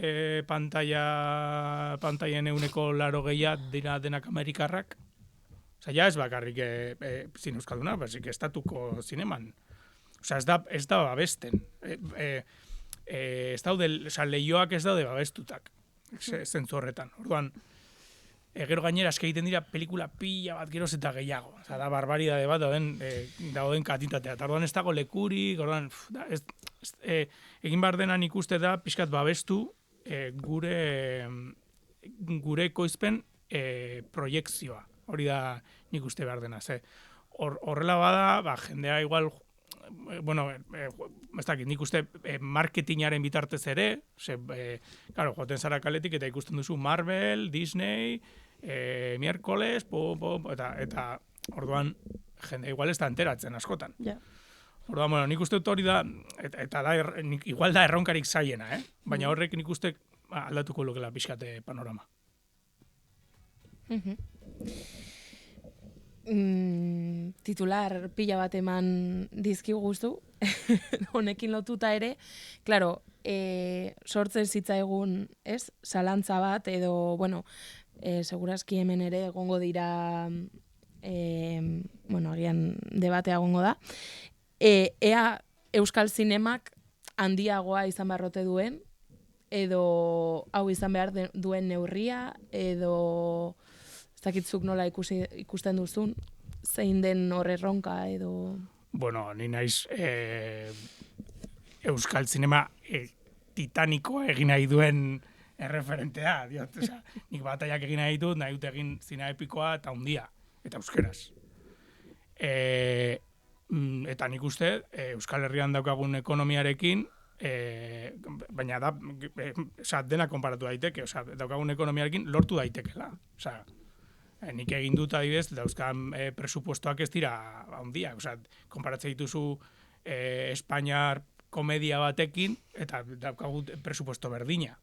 pantaien euneko 80 dira denak amerikarrak. Ja ez bakarrik zine euskalduna, bezik estatuko zineman. Ez da babesten. Lehioak ez daude babestutak, zentzu horretan. Orduan, gero gainera eske egiten dira pelikula pila bat geroz eta gehiago. Da barbaridade bat dauden katitatea. Orduan ez dago lekurik, orduan egin behar denan ikuste da pixkat babestu gure ekoizpen proiekzioa. Hori da nik uste behar dena. Horrela bada, jendea igual, bueno, ez dakit, nik uste marketingaren bitartez ere, joaten zara kaletik eta ikusten duzu Marvel, Disney, miércoles, eta orduan jende igual ez da enteratzen askotan. Orduan, bueno, nik uste hori da, eta igual da erronkarik zaiena, baina horrek nik uste aldatuko lukela pixkate panorama. Titular pila bat eman dizkigu guztu, honekin lotuta ere, klaro, sortzen zitzaigun, ez, zalantza bat, edo, bueno, segurazki hemen ere egongo dira, agian debatea egongo da, ea Euskal Zinemak handiagoa izan beharrote duen, edo hau izan behar duen neurria, edo ez dakitzuk nola ikusten duzun, zein den horre ronka, edo... Bueno, ni naiz Euskal Zinema titanikoa egin nahi duen erreferentea, diot, oza, nik bataiak egin nahi dut, nahi dut egin zina epikoa eta hundia, eta euskeraz. Eta nik uste, Euskal Herrian daukagun ekonomiarekin, baina da, dena konparatu daiteke, daukagun ekonomiarekin lortu daitekela. Nik egin dut adibidez, dauzkan presupuestoak ez dira handiak, konparatzen dituzu Espainiar komedia batekin, eta daukagu presupuesto berdina.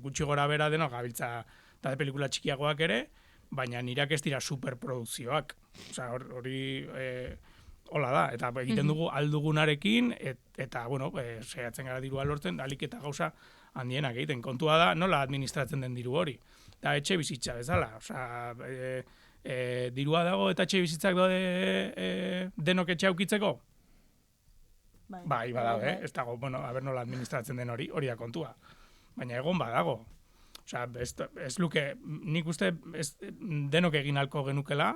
Gutxi gora bera deno gabiltza da pelikula txikiagoak ere, baina nirak ez dira superprodukzioak. Hori hola da, eta egiten dugu aldugunarekin, eta, saiatzen gara dirua lortzen, alik eta gauza handienak egiten. Kontua da, nola administratzen den diru hori. Da, etxe bizitza bezala. Dirua dago eta etxe bizitzak denok etxe aukitzeko? Bai, badago, ez dago, aber nola administratzen den hori da kontua. Baina egon badago. Ez luke, nik uste denok egin halko genukela,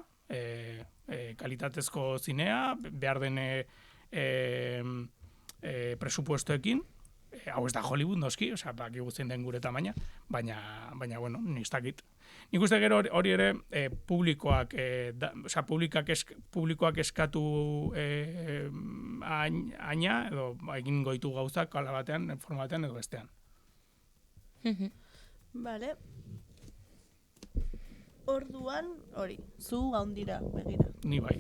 kalitatezko zinea, behar den presupuestoekin, hau ez da Hollywood noski, baki guztien den gure tamaina, baina nik ez dakit. Nik uste gero hori ere publikoak eskatu aina, edo egin goitu gauzak ala batean, forma batean edo bestean. Vale. Orduan, hori, zu gaundira, begira. Ni bai.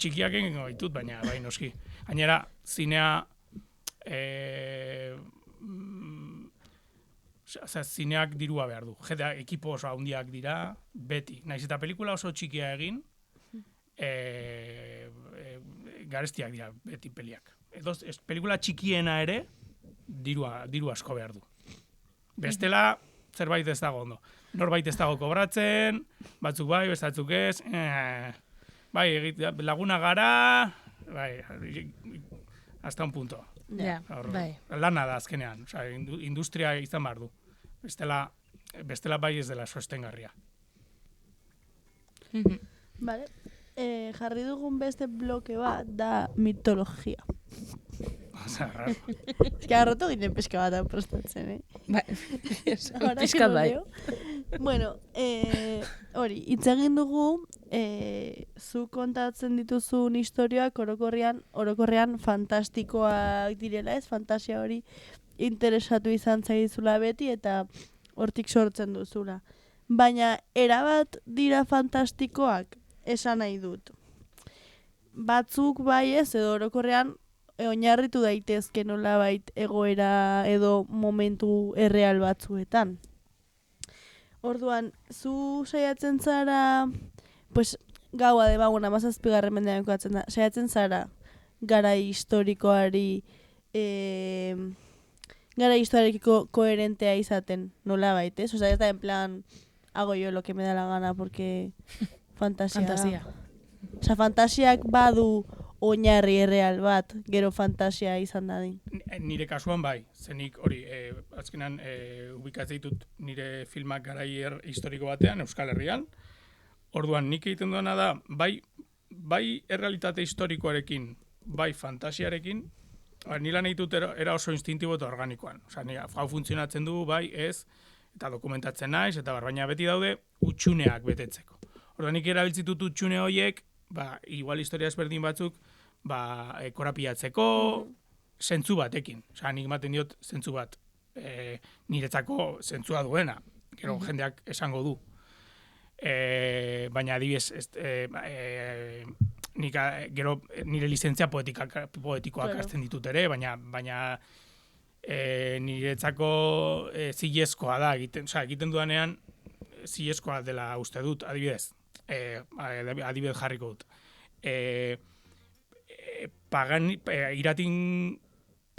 Txikiak egin goitut, baina bai noski. Gainera, zinea zineak dirua behar du. Jeta ekipo oso handiak dira, beti. Naiz eta pelikula oso txikia egin, garestiak dira beti peliak. Pelikula txikiena ere, diru asko behar du. Bestela, zerbait ez dago ondo. Norbait ez dago kobratzen, batzuk bai, bestatzuk ez, bai, laguna gara, bai, hasta un punto. Bai. Lana da azkenean, industria izan behar du. Bestela bai ez dela sostengarria. Vale. Jarri dugun beste bloke bat da mitologia. Raro. Ez que arroto ginen pixka bat prestatzen, Bai, pixkat bai. Bueno, hori, hitz egin dugu, zu kontatzen dituzun historioak orokorrean fantastikoak direla, ez? Fantasia hori interesatu izan zaizula beti eta hortik sortzen duzula. Baina erabat dira fantastikoak, esan nahi dut. Batzuk bai ez, edo orokorrean oinarritu daitezke nolabait egoera edo momentu erreal batzuetan. Orduan, zu saiatzen zara, pues, gaua debaguna, 17. mendean koatzen da, saiatzen zara garai historikoari, garai historikiko koherentea izaten nolabait, ez? Ez da en plan, hago yo lo que me da la gana, porque fantasia. Fantasiak badu oinarri erreal bat, gero fantasia izan dadin. Nire kasuan bai, zenik hori, azkenan ubikatzen ditut nire filmak garai historiko batean, Euskal Herrian. Orduan nik egiten duena da, bai errealitate historikoarekin, bai fantasiarekin, nila nahi dut era oso instintibo eta organikoan. Hau funtzionatzen du, bai, ez, eta dokumentatzen naiz, eta baina beti daude utxuneak betetzeko. Orduan nik erabiltzitut utxune horiek, igual historia ezberdin batzuk, korapilatzeko zentzu batekin. Nik maten diot zentzu bat niretzako zentzua duena. Gero jendeak esango du. Baina adibidez, gero nire lizentzia poetikoak hartzen ditut ere, baina niretzako zilezkoa da. Egiten dudanean zilezkoa dela uste dut, adibidez. Adibidez jarriko dut. Iratin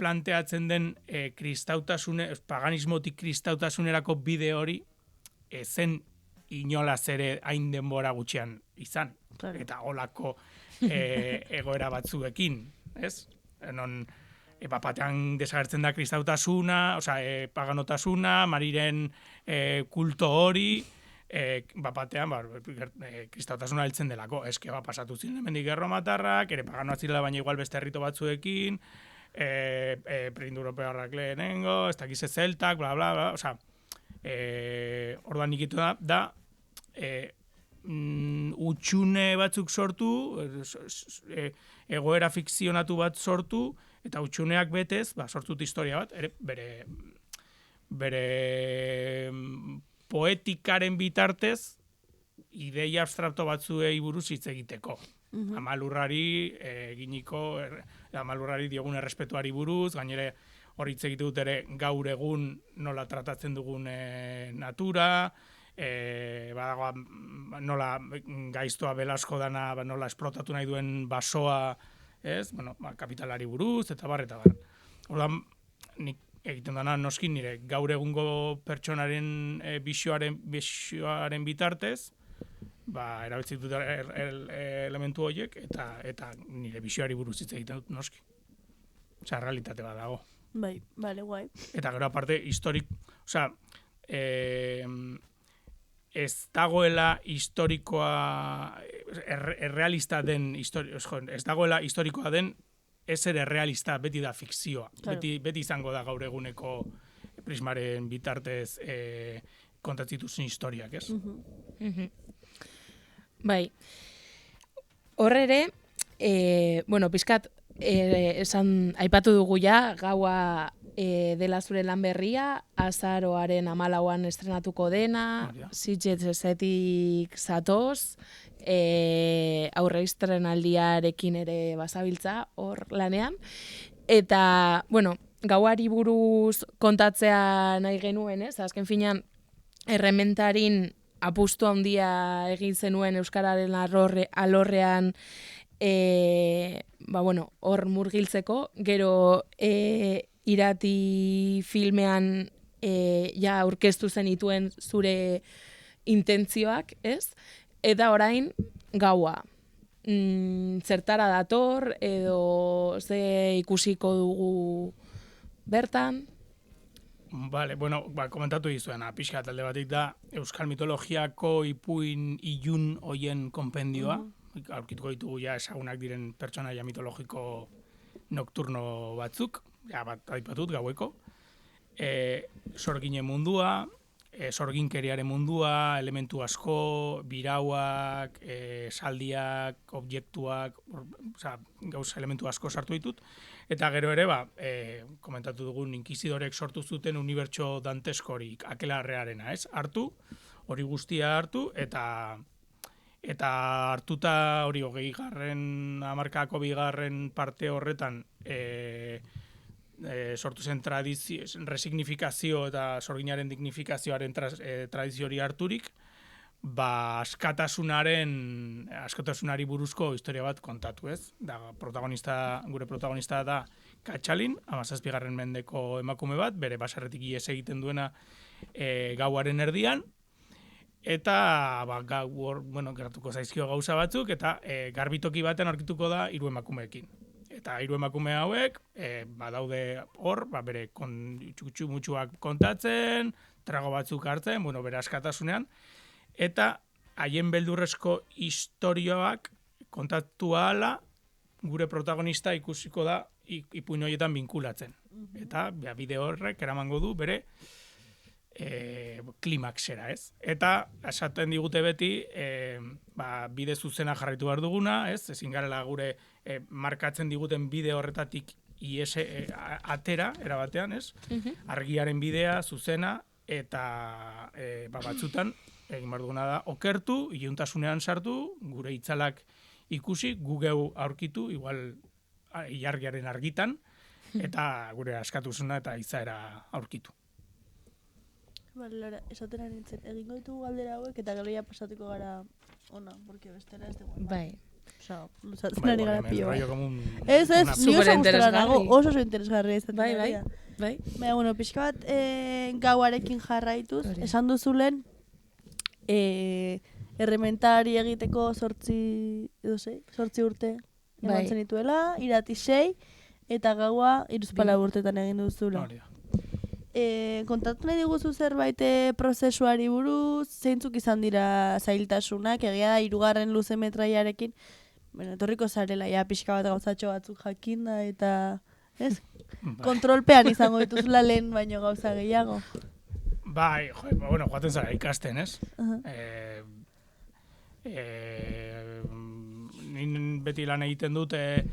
planteatzen den paganismotik kristautasunerako bide hori zen inolaz ere hain denbora gutxian izan. Claro. Eta olako egoera batzuekin, ez? Non, batean desagertzen da kristautasuna, paganotasuna, Mariren kulto hori, batean kristautasuna heltzen delako. Eske pasatu ziren hemendik erromatarrak, ere paganoa zirela baina igual beste herrito batzuekin, preindoeuropearrak lehenengo, ez dakize zeltak, bla, bla, bla, orduan nikitu da utxune batzuk sortu, egoera fikzionatu bat sortu, eta utxuneak betez, sortut historia bat, bere poetikaren bitartez, ideia abstrakto batzuei buruz hitz egiteko. Amalurrari eginiko, amalurrari diogun errespetuari buruz, gainere hori hitz egite dut ere gaur egun nola tratatzen dugun natura, nola gaiztoa Belasko dana, nola esplotatu nahi duen basoa, ez? Kapitalari buruz, eta bar. Orduan, nik egiten dana noskin nire gaur egungo pertsonaren bisioaren bitartez, erabiltzen dut elementu horiek, eta nire bisioari buruz hitz egiten dut noski. Realitate bat dago. Bai, bale, guai. Eta gero aparte, ez dagoela historikoa, errealista den, ez dagoela historikoa den, ez ere realista, beti da fikzioa. Claro. Beti izango da gaur eguneko prismaren bitartez kontatzituzen historiak, ez? Bai. Horre ere, pizkat, esan aipatu dugu ja, gaua dela zure lan berria, azaroaren 14an estrenatuko dena, Sitges-etik zatoz, aurre estrenaldiarekin ere bazabiltza hor lanean. Eta, gauari buruz kontatzea nahi genuen, ez? Azken finean, errementarin apustu handia egin zenuen euskararen alorrean hor murgiltzeko, gero irati filmean aurkeztu zenituen zure intentzioak, ez? Eta orain gaua. Zertara dator edo ze ikusiko dugu bertan? Vale, komentatu dizuena, pixka talde batik da euskal mitologiako ipuin ilun hoien konpendioa, aurkituko ditugu ezagunak diren pertsonaia mitologiko nokturno batzuk, bat aipatut gaueko, sorginen mundua, sorginkeriaren mundua, elementu asko, birauak, saldiak, objektuak, gauza elementu asko sartu ditut, eta gero ere, komentatu dugun, inkizidorek sortu zuten unibertso danteskorik, akelarrearena, ez? Hartu, hori guztia hartu, eta hartuta hori 20. hamarkadako 2. parte horretan sortu zen resignifikazio eta sorginaren dignifikazioaren tradizio hori harturik, askatasunari buruzko historia bat kontatu, ez? Gure protagonista da Katxalin, 17. mendeko emakume bat, bere baserretik ihes egiten duena gauaren erdian, eta geratuko zaizkio gauza batzuk, eta garbitoki baten aurkituko da 3 emakumeekin. Eta 3 emakume hauek, badaude hor, bere txutxu-mutxuak kontatzen, trago batzuk hartzen, bere askatasunean, eta haien beldurrezko istorioak kontatu ahala, gure protagonista ikusiko da ipuin horietan binkulatzen. Eta bide horrek eramango du bere klimaxera, ez? Eta esaten digute beti, bide zuzena jarraitu behar duguna, ez? Ezin garela gure markatzen diguten bide horretatik atera, erabatean, ez? Argiaren bidea, zuzena, eta batzutan, egin behar duguna da, okertu, iluntasunean sartu, gure itzalak ikusi, gugeu aurkitu, igual ilargiaren argitan, eta gure askatusuna eta izaera aurkitu. Lara, esaten ari nintzen, egingo ditugu galdera hauek, eta gero ya pasatuko gara ona, porque bestela ez dugu. Bai. Luzatzen ari gara pio. Ez, ni oso gustora nago, oso interesgarri ez. Bai. Baina, pixka bat gauarekin jarraituz, esan duzulen, errementari egiteko 8 urte eman zenituela, irati 6, eta gaua 3 urtetan egin duzula. Kontatu nahi diguzu zerbait prozesuari buruz, zeintzuk izan dira zailtasunak, egia da 3. luze metraiarekin, etorriko zarela, pixka bat gauzatxo batzuk jakinda, eta ez? Kontrolpean izango dituzula lehen baino gauza gehiago. Bai, joaten zara ikasten, ez? Nin beti lan egiten dut, ez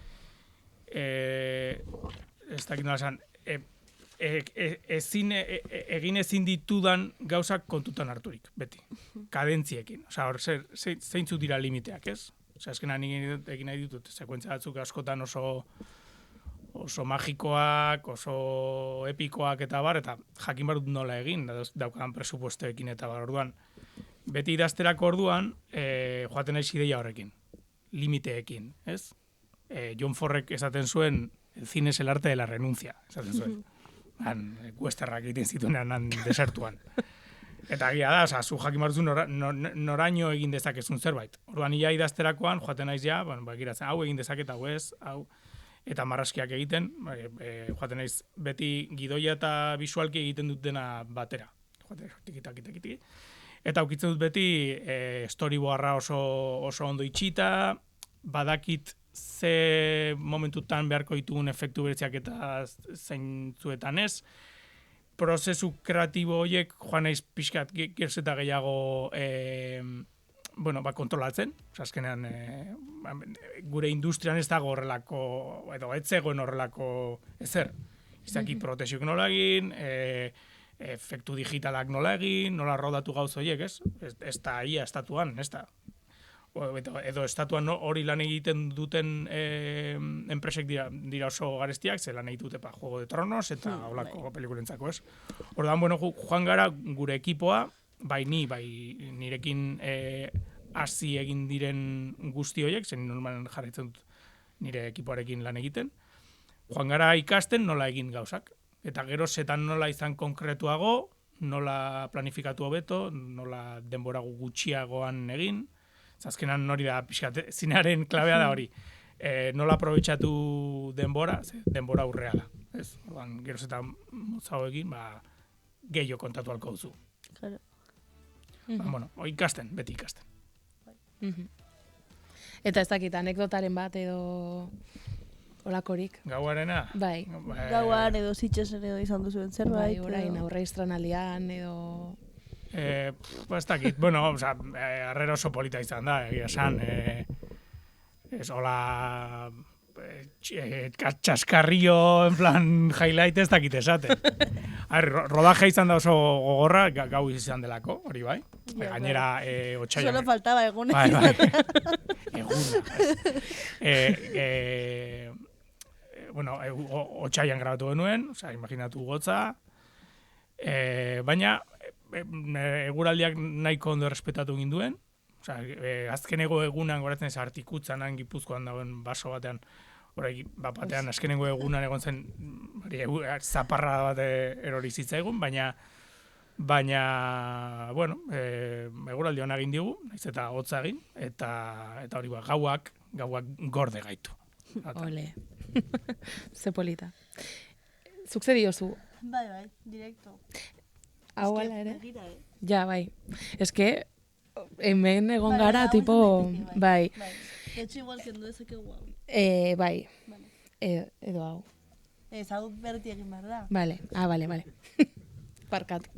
dakit nola esan, egin ezin ditudan gauzak kontutan harturik, beti. Kadentziekin. Osa, hor, zeintzuk dira limiteak, ez? Osa, eskenan egin nahi ditut, sekuentzia batzuk askotan oso magikoak, oso epikoak eta bar, eta jakin barut nola egin, daukan presupuestoekin eta bar, orduan. Beti idazterako orduan, joaten naiz ideia horrekin, limiteekin, ez? John Forrek esaten zuen, el cine es el arte de la renuncia, esaten zuen. Westerrak egiten zituenean desertuan. Eta gira da, zu jakin barutzu noraino egin dezakezun zerbait. Orduan, ia idazterakoan, joaten naiz ja, giratzen, hau egin dezaket, hau ez, hau, eta marraskiak egiten, joaten naiz beti gidoia eta bisualki egiten dut dena batera. Joaten, tiki. Eta aukitzen dut beti storyboarra oso ondo itxita, badakit ze momentutan beharko ditugun efektu beretziak eta zeintzuetan ez. Prozesu kreatibo horiek joan naiz pixkat gerz eta gehiago kontrolatzen. Azkenean, gure industrian ez dago horrelako, edo ez zegoen horrelako ezer. Izaki protesiok nola egin, efektu digitalak nola egin, nola rodatu gauz horiek, ez? Ez da ia estatuan, ez da. Edo estatuan hori lan egiten duten enpresek dira oso garestiak, ze lan egitute Juego de Tronos eta holako pelikulentzako, ez? Orduan, joan gara gure ekipoa, bai nirekin hasi egin diren guzti horiek, zen normalen jarraitzen dut nire ekipoarekin lan egiten, joan gara ikasten nola egin gauzak. Eta gero zetan nola izan konkretuago, nola planifikatu hobeto, nola denbora gutxiagoan egin. Azkenan hori da, pixkat, zinearen klabea da hori. Nola aprobetxatu denbora, denbora urrea da. Orduan, gero zetan motzago egin, gehiago kontatu alko duzu. Claro. Ikasten, beti ikasten. Eta ez dakit, anekdotaren bat edo olakorik. Gauarena? Bai. Gauan edo zitxesen edo izan duzuen zerbait. Bai, orain aurre estranalian edo... Ez dakit, arrera oso polita izan da, egia esan. Ez hola... Txaskarrio, en plan, highlight ez dakit esaten. Rodaje izan da oso gogorra, gau izan delako, hori bai. Gainera, otxaian... Solo faltaba egunek. Bai. Eguna. Otxaian grabatu genuen, imaginatu gotza, baina eguraldiak nahiko ondo errespetatu ginduen, azkeneko egunan goratzen ez Artikutzan, Gipuzkoan dauen baso batean, batean azkeneko egunan egon zen zaparra bat erori zitzaigun, baina eguraldi hona egin digu, naiz eta hotza egin, eta hori gauak gorde gaitu. Ole. Ze polita. Zuk ze diozu? Bai, directo. Hau ala ere? Ja, bai. Ez que hemen egon gara, tipo... Bai. Etxe igual kendu ezakegu hau. Bai. Edo hau. Ez, hau berti egin behar da. Vale. Vale. Parkatu.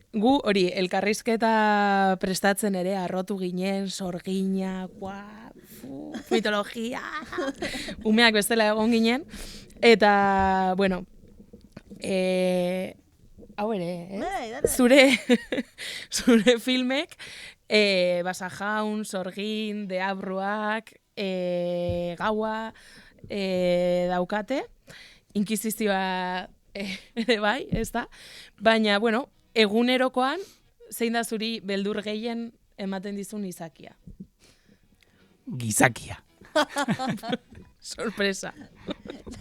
Gu hori, elkarrizketa prestatzen ere, arrotu ginen, sorgina, mitologia, umeak bestela egon ginen, eta, hau ere, zure filmek, Basajaun, Sorgin, Deabruak, Gaua daukate, inkisizioa ere bai, ez da? Baina, egunerokoan, zein da zuri beldur gehien ematen dizun izakia? Gizakia. Sorpresa.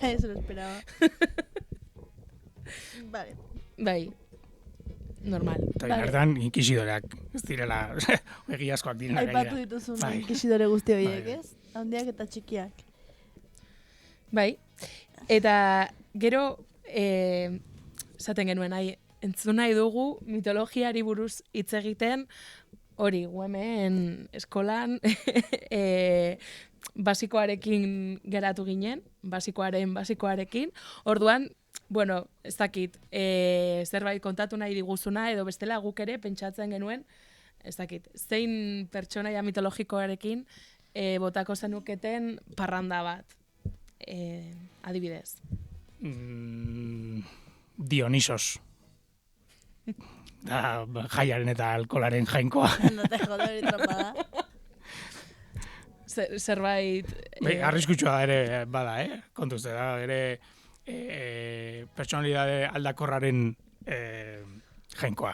Eso lo esperaba. Vale. Bai. Normal. Eta hartan inkisidoreak, ez direla, egiazkoak direla. Aipatu dituzun inkisidore guzti horiek, ez? Handiak eta txikiak. Bai, eta gero, esaten genuen, entzun nahi dugu mitologiari buruz hitz egiten, hori, hemen eskolan basikoarekin geratu ginen, basikoarekin, orduan, bueno, ez dakit, zerbait kontatu nahi diguzuna, edo bestela guk ere pentsatzen genuen, ez dakit, zein pertsonaia mitologikoarekin botako zenuketen parranda bat, adibidez. Dionisos. Da, jaiaren eta alkolaren jainkoa. No te jode hori tropa da. Zerbait... Arriskutsua da ere bada, kontuz, da ere personalidade aldakorraren jainkoa,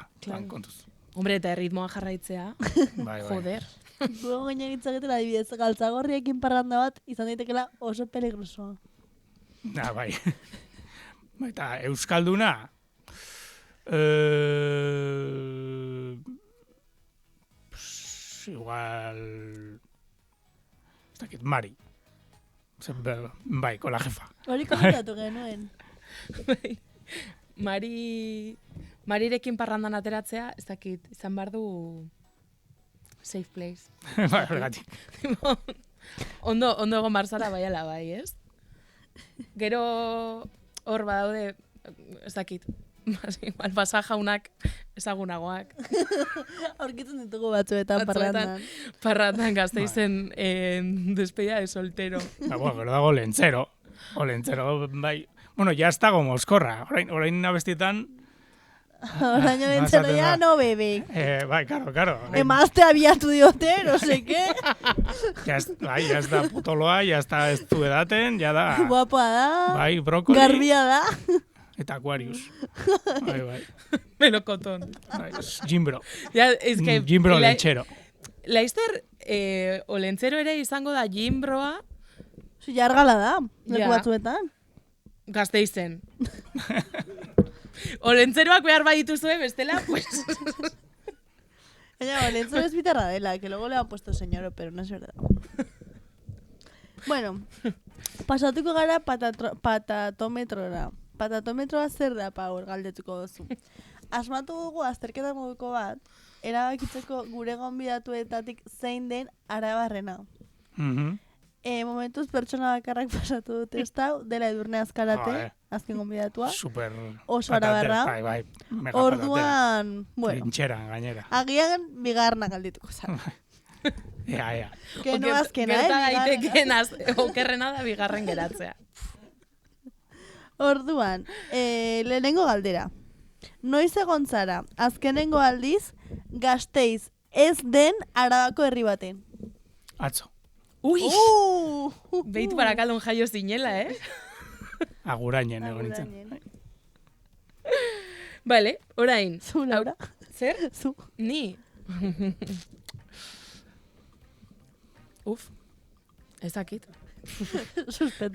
kontuz. Hombre, eta ritmoa jarraitzea, joder. Dugu ginen egiten adibidez, galtzagorriekin parranda bat izan daitekela oso peligrosoa. Bai. Eta euskalduna, igual, ez dakit, Mari. Bai, con la jefa. Hori komentatu genuen. Marirekin parrandan ateratzea, ez dakit, izan behar du safe place. Bai, horregatik. Ondo egon barzara baiala bai, ez? Gero hor badaude, ez dakit, basa jaunak ezagunagoak. Aurkitzen ditugu batzuetan parrandan. Parrandan Gasteizen despedida de soltero. Bueno, pero dago lentzero. O lentzero, bai. Bueno, ya ez dago mozkorra. Orain abestietan... Orain lentzero ya no bebe. Bai, claro. Emazte abiatu diote, no sé qué. Ya ez da putoloa, ya ez du edaten, ya da... Guapoa da. Bai, brokoli. Garbia da. Eta Aquarius. Bai. Melocotón. Jimbro. Ya, es que... Jimbro lentzero. Laizter, olentzero ere izango da jimbroa. Jargala da, leku batzuetan. Gasteizen. Olentzeroak behar badituzue, bestela, pues... Olentzero es bitarra dela, que luego le han puesto señoro, pero no es verdad. Bueno, pasatuko gara patatometrora. Patatometroa zer da, Paul, galdetuko duzu. Asmatu dugu azterketa moduko bat, erabakitzeko gure gonbidatuetatik zein den arabarrena. Momentuz pertsona bakarrak pasatu dut ez da, dela Edurne Azkarate, azken gonbidatua. Super oso arabarra. Bai, orduan, bueno. Trincheran, gainera. Agian bigarna galdituko zan. Ea. Que no azkena, Gerta daiteken okerrena da bigarren geratzea. Orduan, lehenengo galdera. Noiz egon zara, azkenengo aldiz, Gasteiz ez den Arabako herri baten? Atzo. Ui! Beitu barakaldun jaio zinela, Agurainen egon nintzen. Vale, orain. Zu, Laura? Zer? Zu. Ni. Uf. Ezakit.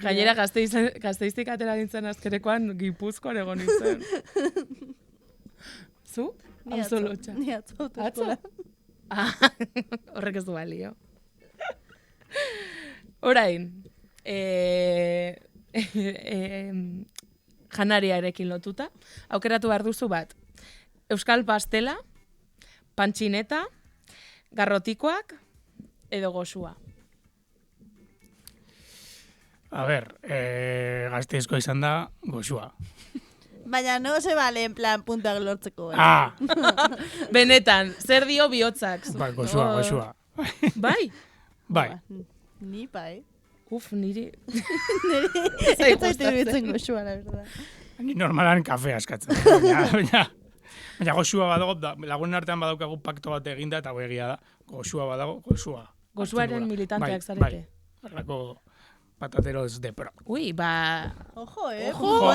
Gainera Gasteiztik atera nintzen azkerekoan Gipuzkoan egon nintzen. Zu? Absolutxa. Ni atzo autoeskola. Horrek ez du balio. Orain, janariarekin lotuta, aukeratu behar duzu bat. Euskal pastela, pantxineta, garrotikoak, edo goxua. A ber, Gasteizko izan da goxua. Baina no se vale en plan puntuak lortzeko. Benetan, zer dio bihotzak? Bai, goxua. Bai? Bai. Ni bai. Uf, niri... Ez zaitu bitzen goxua, la verdad. Ni normalan kafea eskatzen. Baina goxua badago, lagunen artean badaukagu pakto bat eginda, eta egia da, goxua badago, goxua. Goxuaren militanteak zarete. Barrako patateros de pro. Ui, ba... Ojo, Ojo,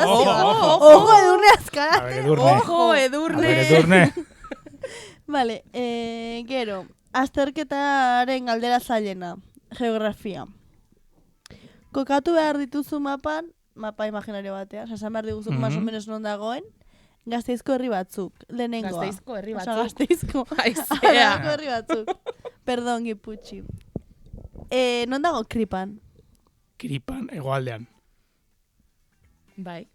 Edurne Azkarate. Ojo, Edurne. Vale, gero, azterketaren galdera zailena, geografia. Kokatu behar dituzu mapa imaginario batean, esan behar diguzu más o menos non dagoen, Gasteizko herri batzuk, lehenengoa. Gasteizko herri batzuk. Osa, Gasteizko. Aizea. Herri batzuk. Perdón, Giputxi. Non dago Kripan? Kripan, hegoaldean. Bai.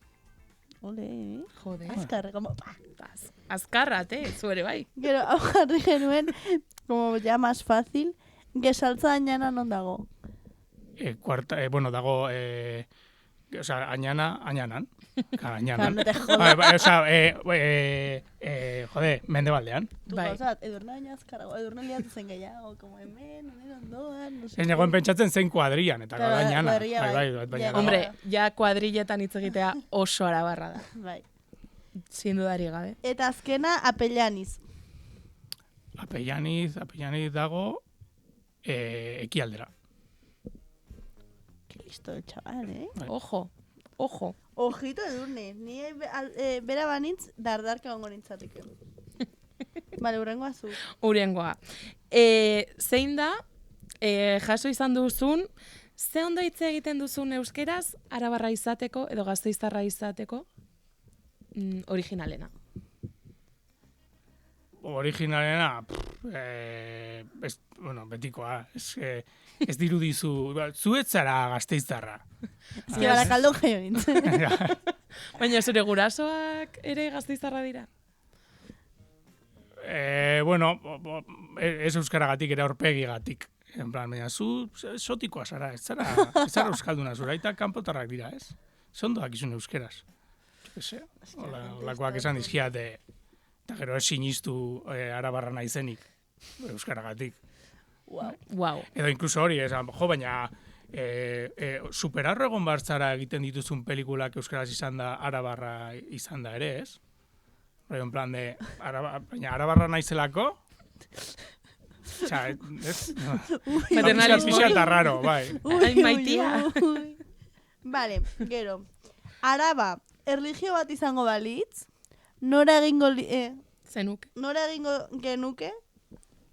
Ole, Jode. azkar, como... Azkarrate, zuere bai. Gero, hau jarri genuen, como ya más fácil, gesaltza añana non dago? Bueno, dago... añanan. Añanan. No te jodas. Jode, mendebaldean. Bai. Edurne baina azkarago, edurne liatu zen gehiago, como hemen, ondoan, no sé. Ez negoen pentsatzen zein kuadrian, eta Claro, gara añana. kuadrilla, bai. Baina Hombre, ja kuadrilletan hitz egitea oso arabarra da. Bai. Sin dudari gabe. Eta azkena, apellaniz. Apellaniz dago ekialdera. Que listo el chaval, Ojo. Ojito edurne, ni bera banitz dardarka gongo nintzateke. Bale, urrengoa zu. Urengoa. Zein da, jaso izan duzun, ze ondo hitz egiten duzun euskeraz, arabarra izateko edo gasteiztarra izateko originalena? Originalena, betikoa, ez dirudizu, zu ez zara gasteiztarra. Ez que Barakaldon jaio nintzen. Baina zure gurasoak ere gasteiztarra dira? Ez euskaragatik, ere aurpegigatik. En plan, baina, zu sotikoa zara, ez zara euskalduna zura, eta kanpotarrak dira, ez? Zondoak izun euskeraz. Olakoak esan dizkiat, eta gero ez sinistu arabarra naizenik, euskaragatik. Wow. Edo inkluso hori, baina superarro egon bartzara egiten dituzun pelikulak euskaraz izan da, arabarra izan da ere, ez? En plan de, baina arabarra naizelako, ez? Pixka eta raro, bai. Maitia. Vale, gero. Araba, erlijio bat izango balitz, nora egingo genuke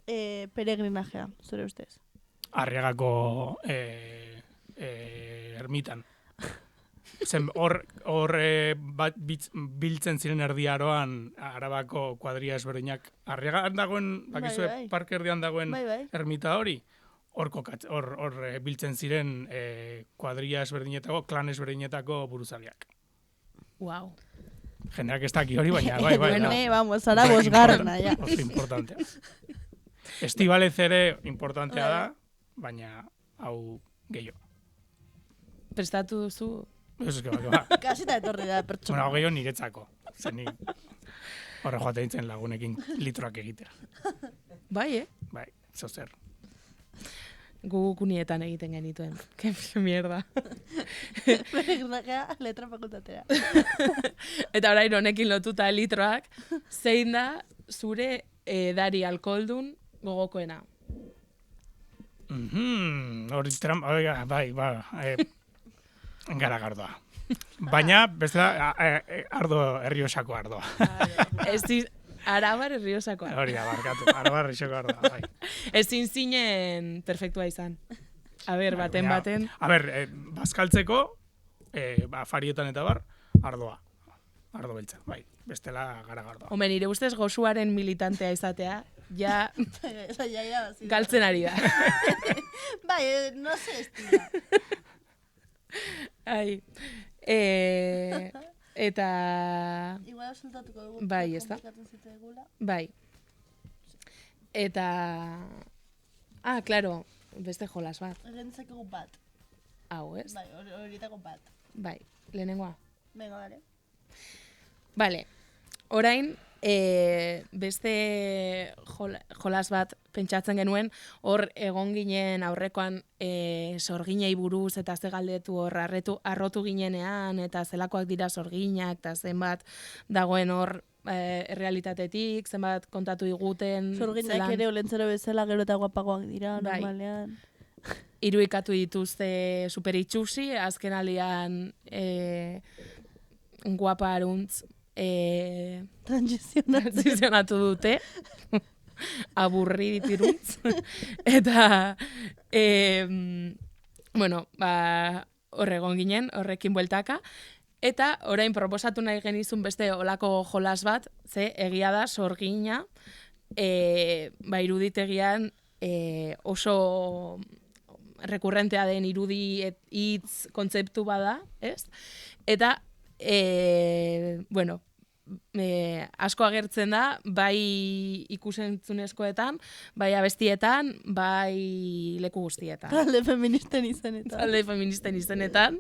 peregrinajea, zure ustez? Arriagako ermitan. Hor biltzen ziren erdiaroan Arabako kuadria ezberdinak. Arriagan dagoen, bakizue parke erdian dagoen ermita hori, hor biltzen ziren kuadria ezberdinetako, klan ezberdinetako buruzaliak. Wow. Jendeak ez daki hori, baina bai. Vamos, ara bosgarrena, ja. Oso importantea. Estibalez ere importantea da, baina hau gehiago. Prestatu duzu? Ez ba. Kasita etorri da pertsona. Bueno, hau gehiago niretzako. Zeni horre joate dintzen lagunekin litroak egitera. Bai, Bai, zozer. Kunietan egiten genituen. Que mierda. Peregrinajea letra fakultatera. Eta orain honekin lotuta litroak, zein da zure edari alkoholdun gogokoena? Bai, garagardoa. Baina, bestela, ardo herriosako ardoa. Arabar herriosakoa. Hori da, barkatu, arabar herriosako ardoa. Bai. Ezin zinen perfektua izan. A ber, baten. A ber, bazkaltzeko, farietan eta bar, ardoa. Ardo beltza, bai. Bestela garagardoa. Hombre, nire ustez gozuaren militantea izatea, ja galtzen ari da. Bai, no se estira. Ai. Eta... Igual soltatuko dugu. Bai, ez da. Bai. Eta... claro, beste jolas bat. Egentzakegu bat. Hau, ez? Bai, horietako bat. Bai, lehenengoa. Venga, dale. Vale, orain beste jolas bat pentsatzen genuen, hor egon ginen aurrekoan sorginei buruz eta ze galdetu hor arrotu ginenean eta zelakoak dira sorginak eta zenbat dagoen hor errealitatetik, zenbat kontatu iguten. Sorginak ere olentzero bezala gero eta guapagoak dira, normalean. Irudikatu dituzte superitxusi, azken alian guapa aruntz transizionatu dute. Aburri ditiruntz. Eta, horregon ginen, horrekin bueltaka. Eta orain proposatu nahi genizun beste olako jolas bat, ze egia da sorgina, iruditegian oso rekurrentea den irudi hitz kontzeptu bada, ez? Eta, asko agertzen da, bai ikusentzunezkoetan, bai abestietan, bai leku guztietan. Talde feministen izenetan,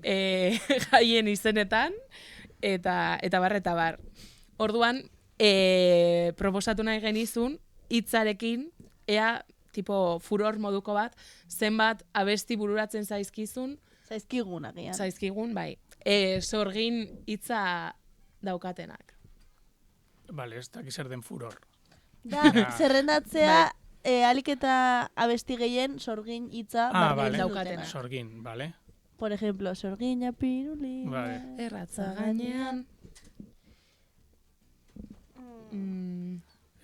jaien izenetan, eta bar. Orduan, proposatu nahi genizun, hitzarekin, ea, tipo furor moduko bat, zenbat abesti bururatzen zaizkizun. Zaizkigun, agian. Zaizkigun, bai. Sorgin hitza daukatenak. Bale, ez dakiz zer den furor. Da, zerrendatzea, alik eta abesti gehien sorgin hitza daukatenak. Sorgin, bale. Por ejemplo, sorgina piruli. Vale. Erratza gainean.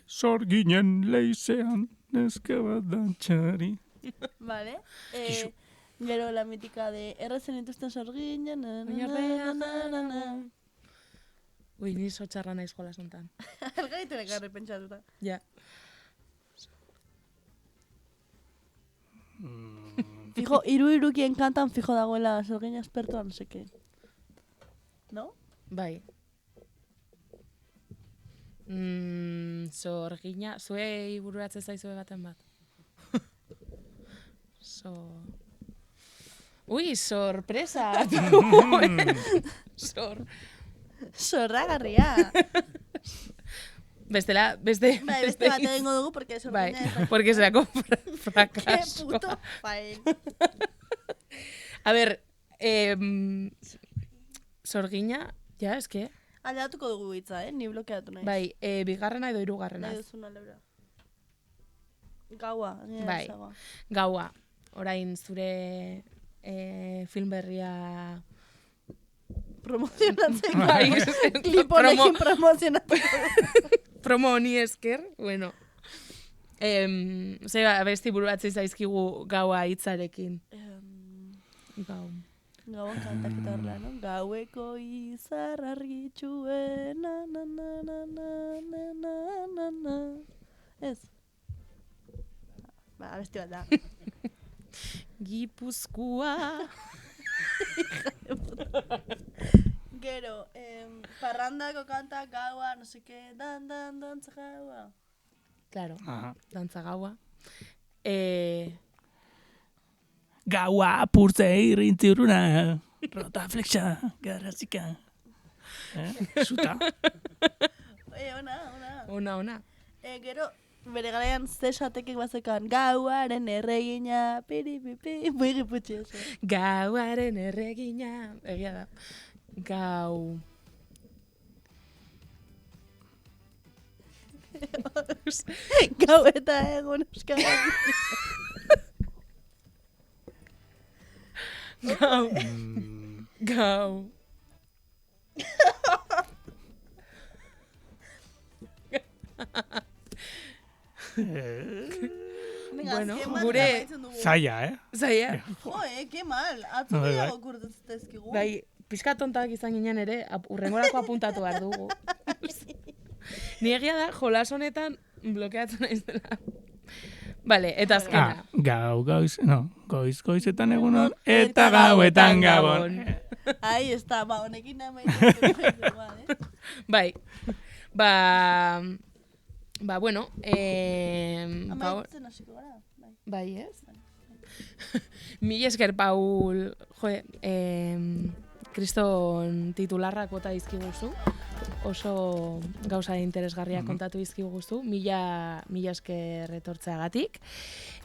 Sorginen leizean, neska bat dantxari. Vale. Gero la mítica de errezen dituzten sorgina. Ui, ni txarra naiz jolas hontan. Algaitu nekarri pentsatuta. Ja. Fijo, irukien kantan fijo dagoela sorgina espertoa, no seke. No? Bai. Sorgina, zuei bururatzen zaizue baten bat. Ui, sorpresa! Sorragarria. Beste beste bat egingo dugu, porque sorgina ez. Porque serako fracaso. Qué puto fail. A ver, sorgina, ja, eske... Aldatuko dugu hitza, ni blokeatu naiz. Bai, bigarrena edo hirugarrena. Nahi duzuna, Laura. Gaua. Bai, gaua. Orain zure film berria... Promozionatzeko. Bai, kliponekin promozionatzeko. Promo honi esker, bueno. Abesti bururatzen zaizkigu gaua hitzarekin. Gau. Gauan kantaketa horrela, no? Gaueko izar argitxue, na. Ez. Abesti bat da. Gipuzkoa. Gero, parrandako kanta, gaua, no seke, dantza gaua. Claro, dantza gaua. Gaua apurtze irrintziruna, rota flexa, garrazika. Zuta. Ona. Gero, bere garaian zesatekek bazekan, gauaren erregina, piripipi, buigiputxe. Gauaren erregina, egia da. Gau. Gau eta egun euskara. Gau. Bueno, gure... Zaila, Zaila. Que mal. Atzu gehiago kurteztezkigu. Bai, pixka tontak izan ginen ere, urrengorako apuntatu behar dugu. Ni egia da, jolas honetan blokeatzen naiz dela. Vale, eta azkena. Goizetan egunon, eta gauetan gabon. Ahí está, honekin amaitzen. Bai, bueno, amaitzen hasiko gara. Bai, ez? Mila esker, Paul, kriston titularrak bota izkiguzu, oso gauza interesgarria kontatu izkiguzu, mila esker etortzeagatik,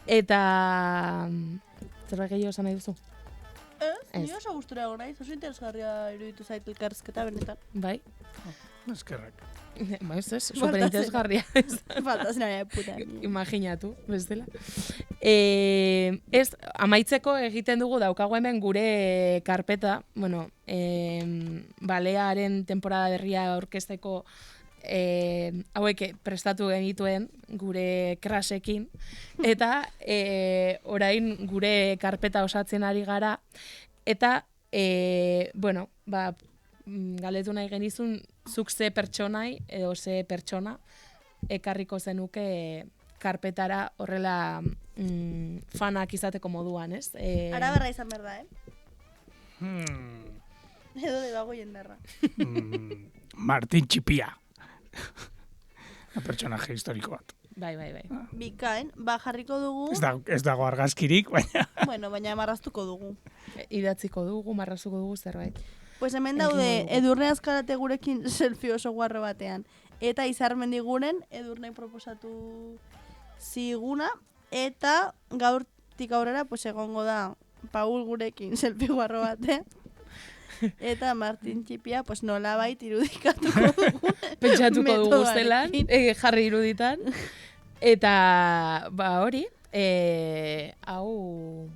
eta zerbait gehiago esan nahi duzu? Ni oso gustura egon naiz, oso interesgarria iruditu zait elkarrizketa benetan. Bai? Eskerrak. Ba, ez, superinteresgarria. Fantazioa puta. Imaginatu, bestela. Ez, amaitzeko egiten dugu daukagu hemen gure karpeta, bueno, balearen temporada berria orkesteko hauek prestatu genituen gure krasekin, eta orain gure karpeta osatzen ari gara, eta Bueno, galdetu nahi genizun, zuk ze pertsonai edo ze pertsona ekarriko zenuke karpetara horrela fanak izateko moduan, ez? Araberra izan behar da, Edo de bago jendarra. Martin Txipia. Personaje historiko bat. Bai. Bikain, jarriko dugu... Ez dago argazkirik, baina... Bueno, baina marraztuko dugu. Idatziko dugu, marrazuko dugu zerbait. Pues hemen daude, Edurne Azkarate gurekin selfie oso guarro batean. Eta Izarmendi guren, Edurne proposatu ziguna. Eta gaurtik aurrera, pues egongo da Paul gurekin selfie guarro batean. Eta Martin Txipia, pues nolabait irudikatuko dugu. Pentsatuko dugu zelan, jarri iruditan. Eta, hori, hau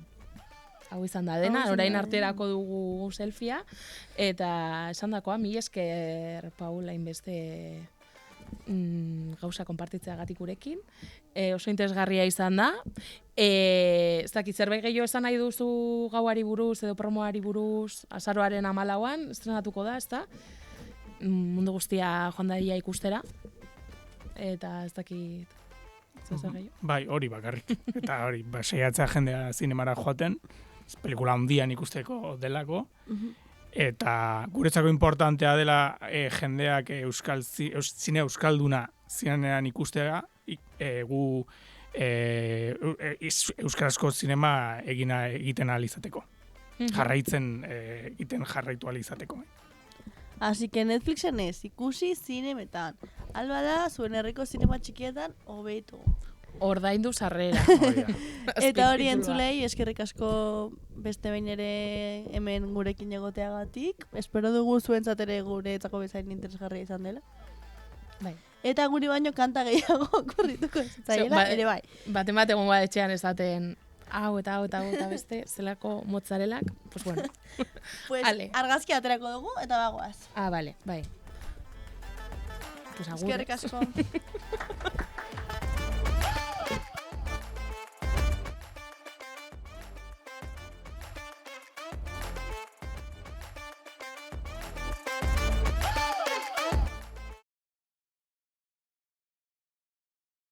izan da dena, orain arterako dugu selfia, eta esan dakoa, mil esker Paula inbeste gauza konpartitzeagatik gurekin. Oso interesgarria izan da. Ez dakit, zerbait gehiago esan nahi duzu gauari buruz edo promoari buruz, azaroaren 14an, estrenatuko da, ezta? Mundu guztia joan daia ikustera. Eta ez dakit, zer gehiago? Bai, hori bakarrik. Eta hori, saiatzea jendea zinemara joaten, pelikula handian ikusteko delako. Eta guretzako importantea dela jendeak zine euskalduna zinean ikustea, gu euskarazko zinema egiten ahal izateko. Jarraitu ahal izateko. Así que Netflixen ez, ikusi zinemetan. Alba da, zuen herriko zinema txikietan, hobeto. Ordaindu sarrera. Eta hori entzulei, eskerrik asko beste behin ere hemen gurekin egoteagatik. Espero dugu zuentzat ere guretzako bezain interesgarria izan dela. Bai. Eta guri baino kanta gehiago korrituko zaiela, ere bai. Bat egon bat etxean esaten hau eta beste, zelako mozzarellak, pues bueno. Pues argazki aterako dugu eta bagoaz. Vale, bai. Pues agur. Eskerrik asko.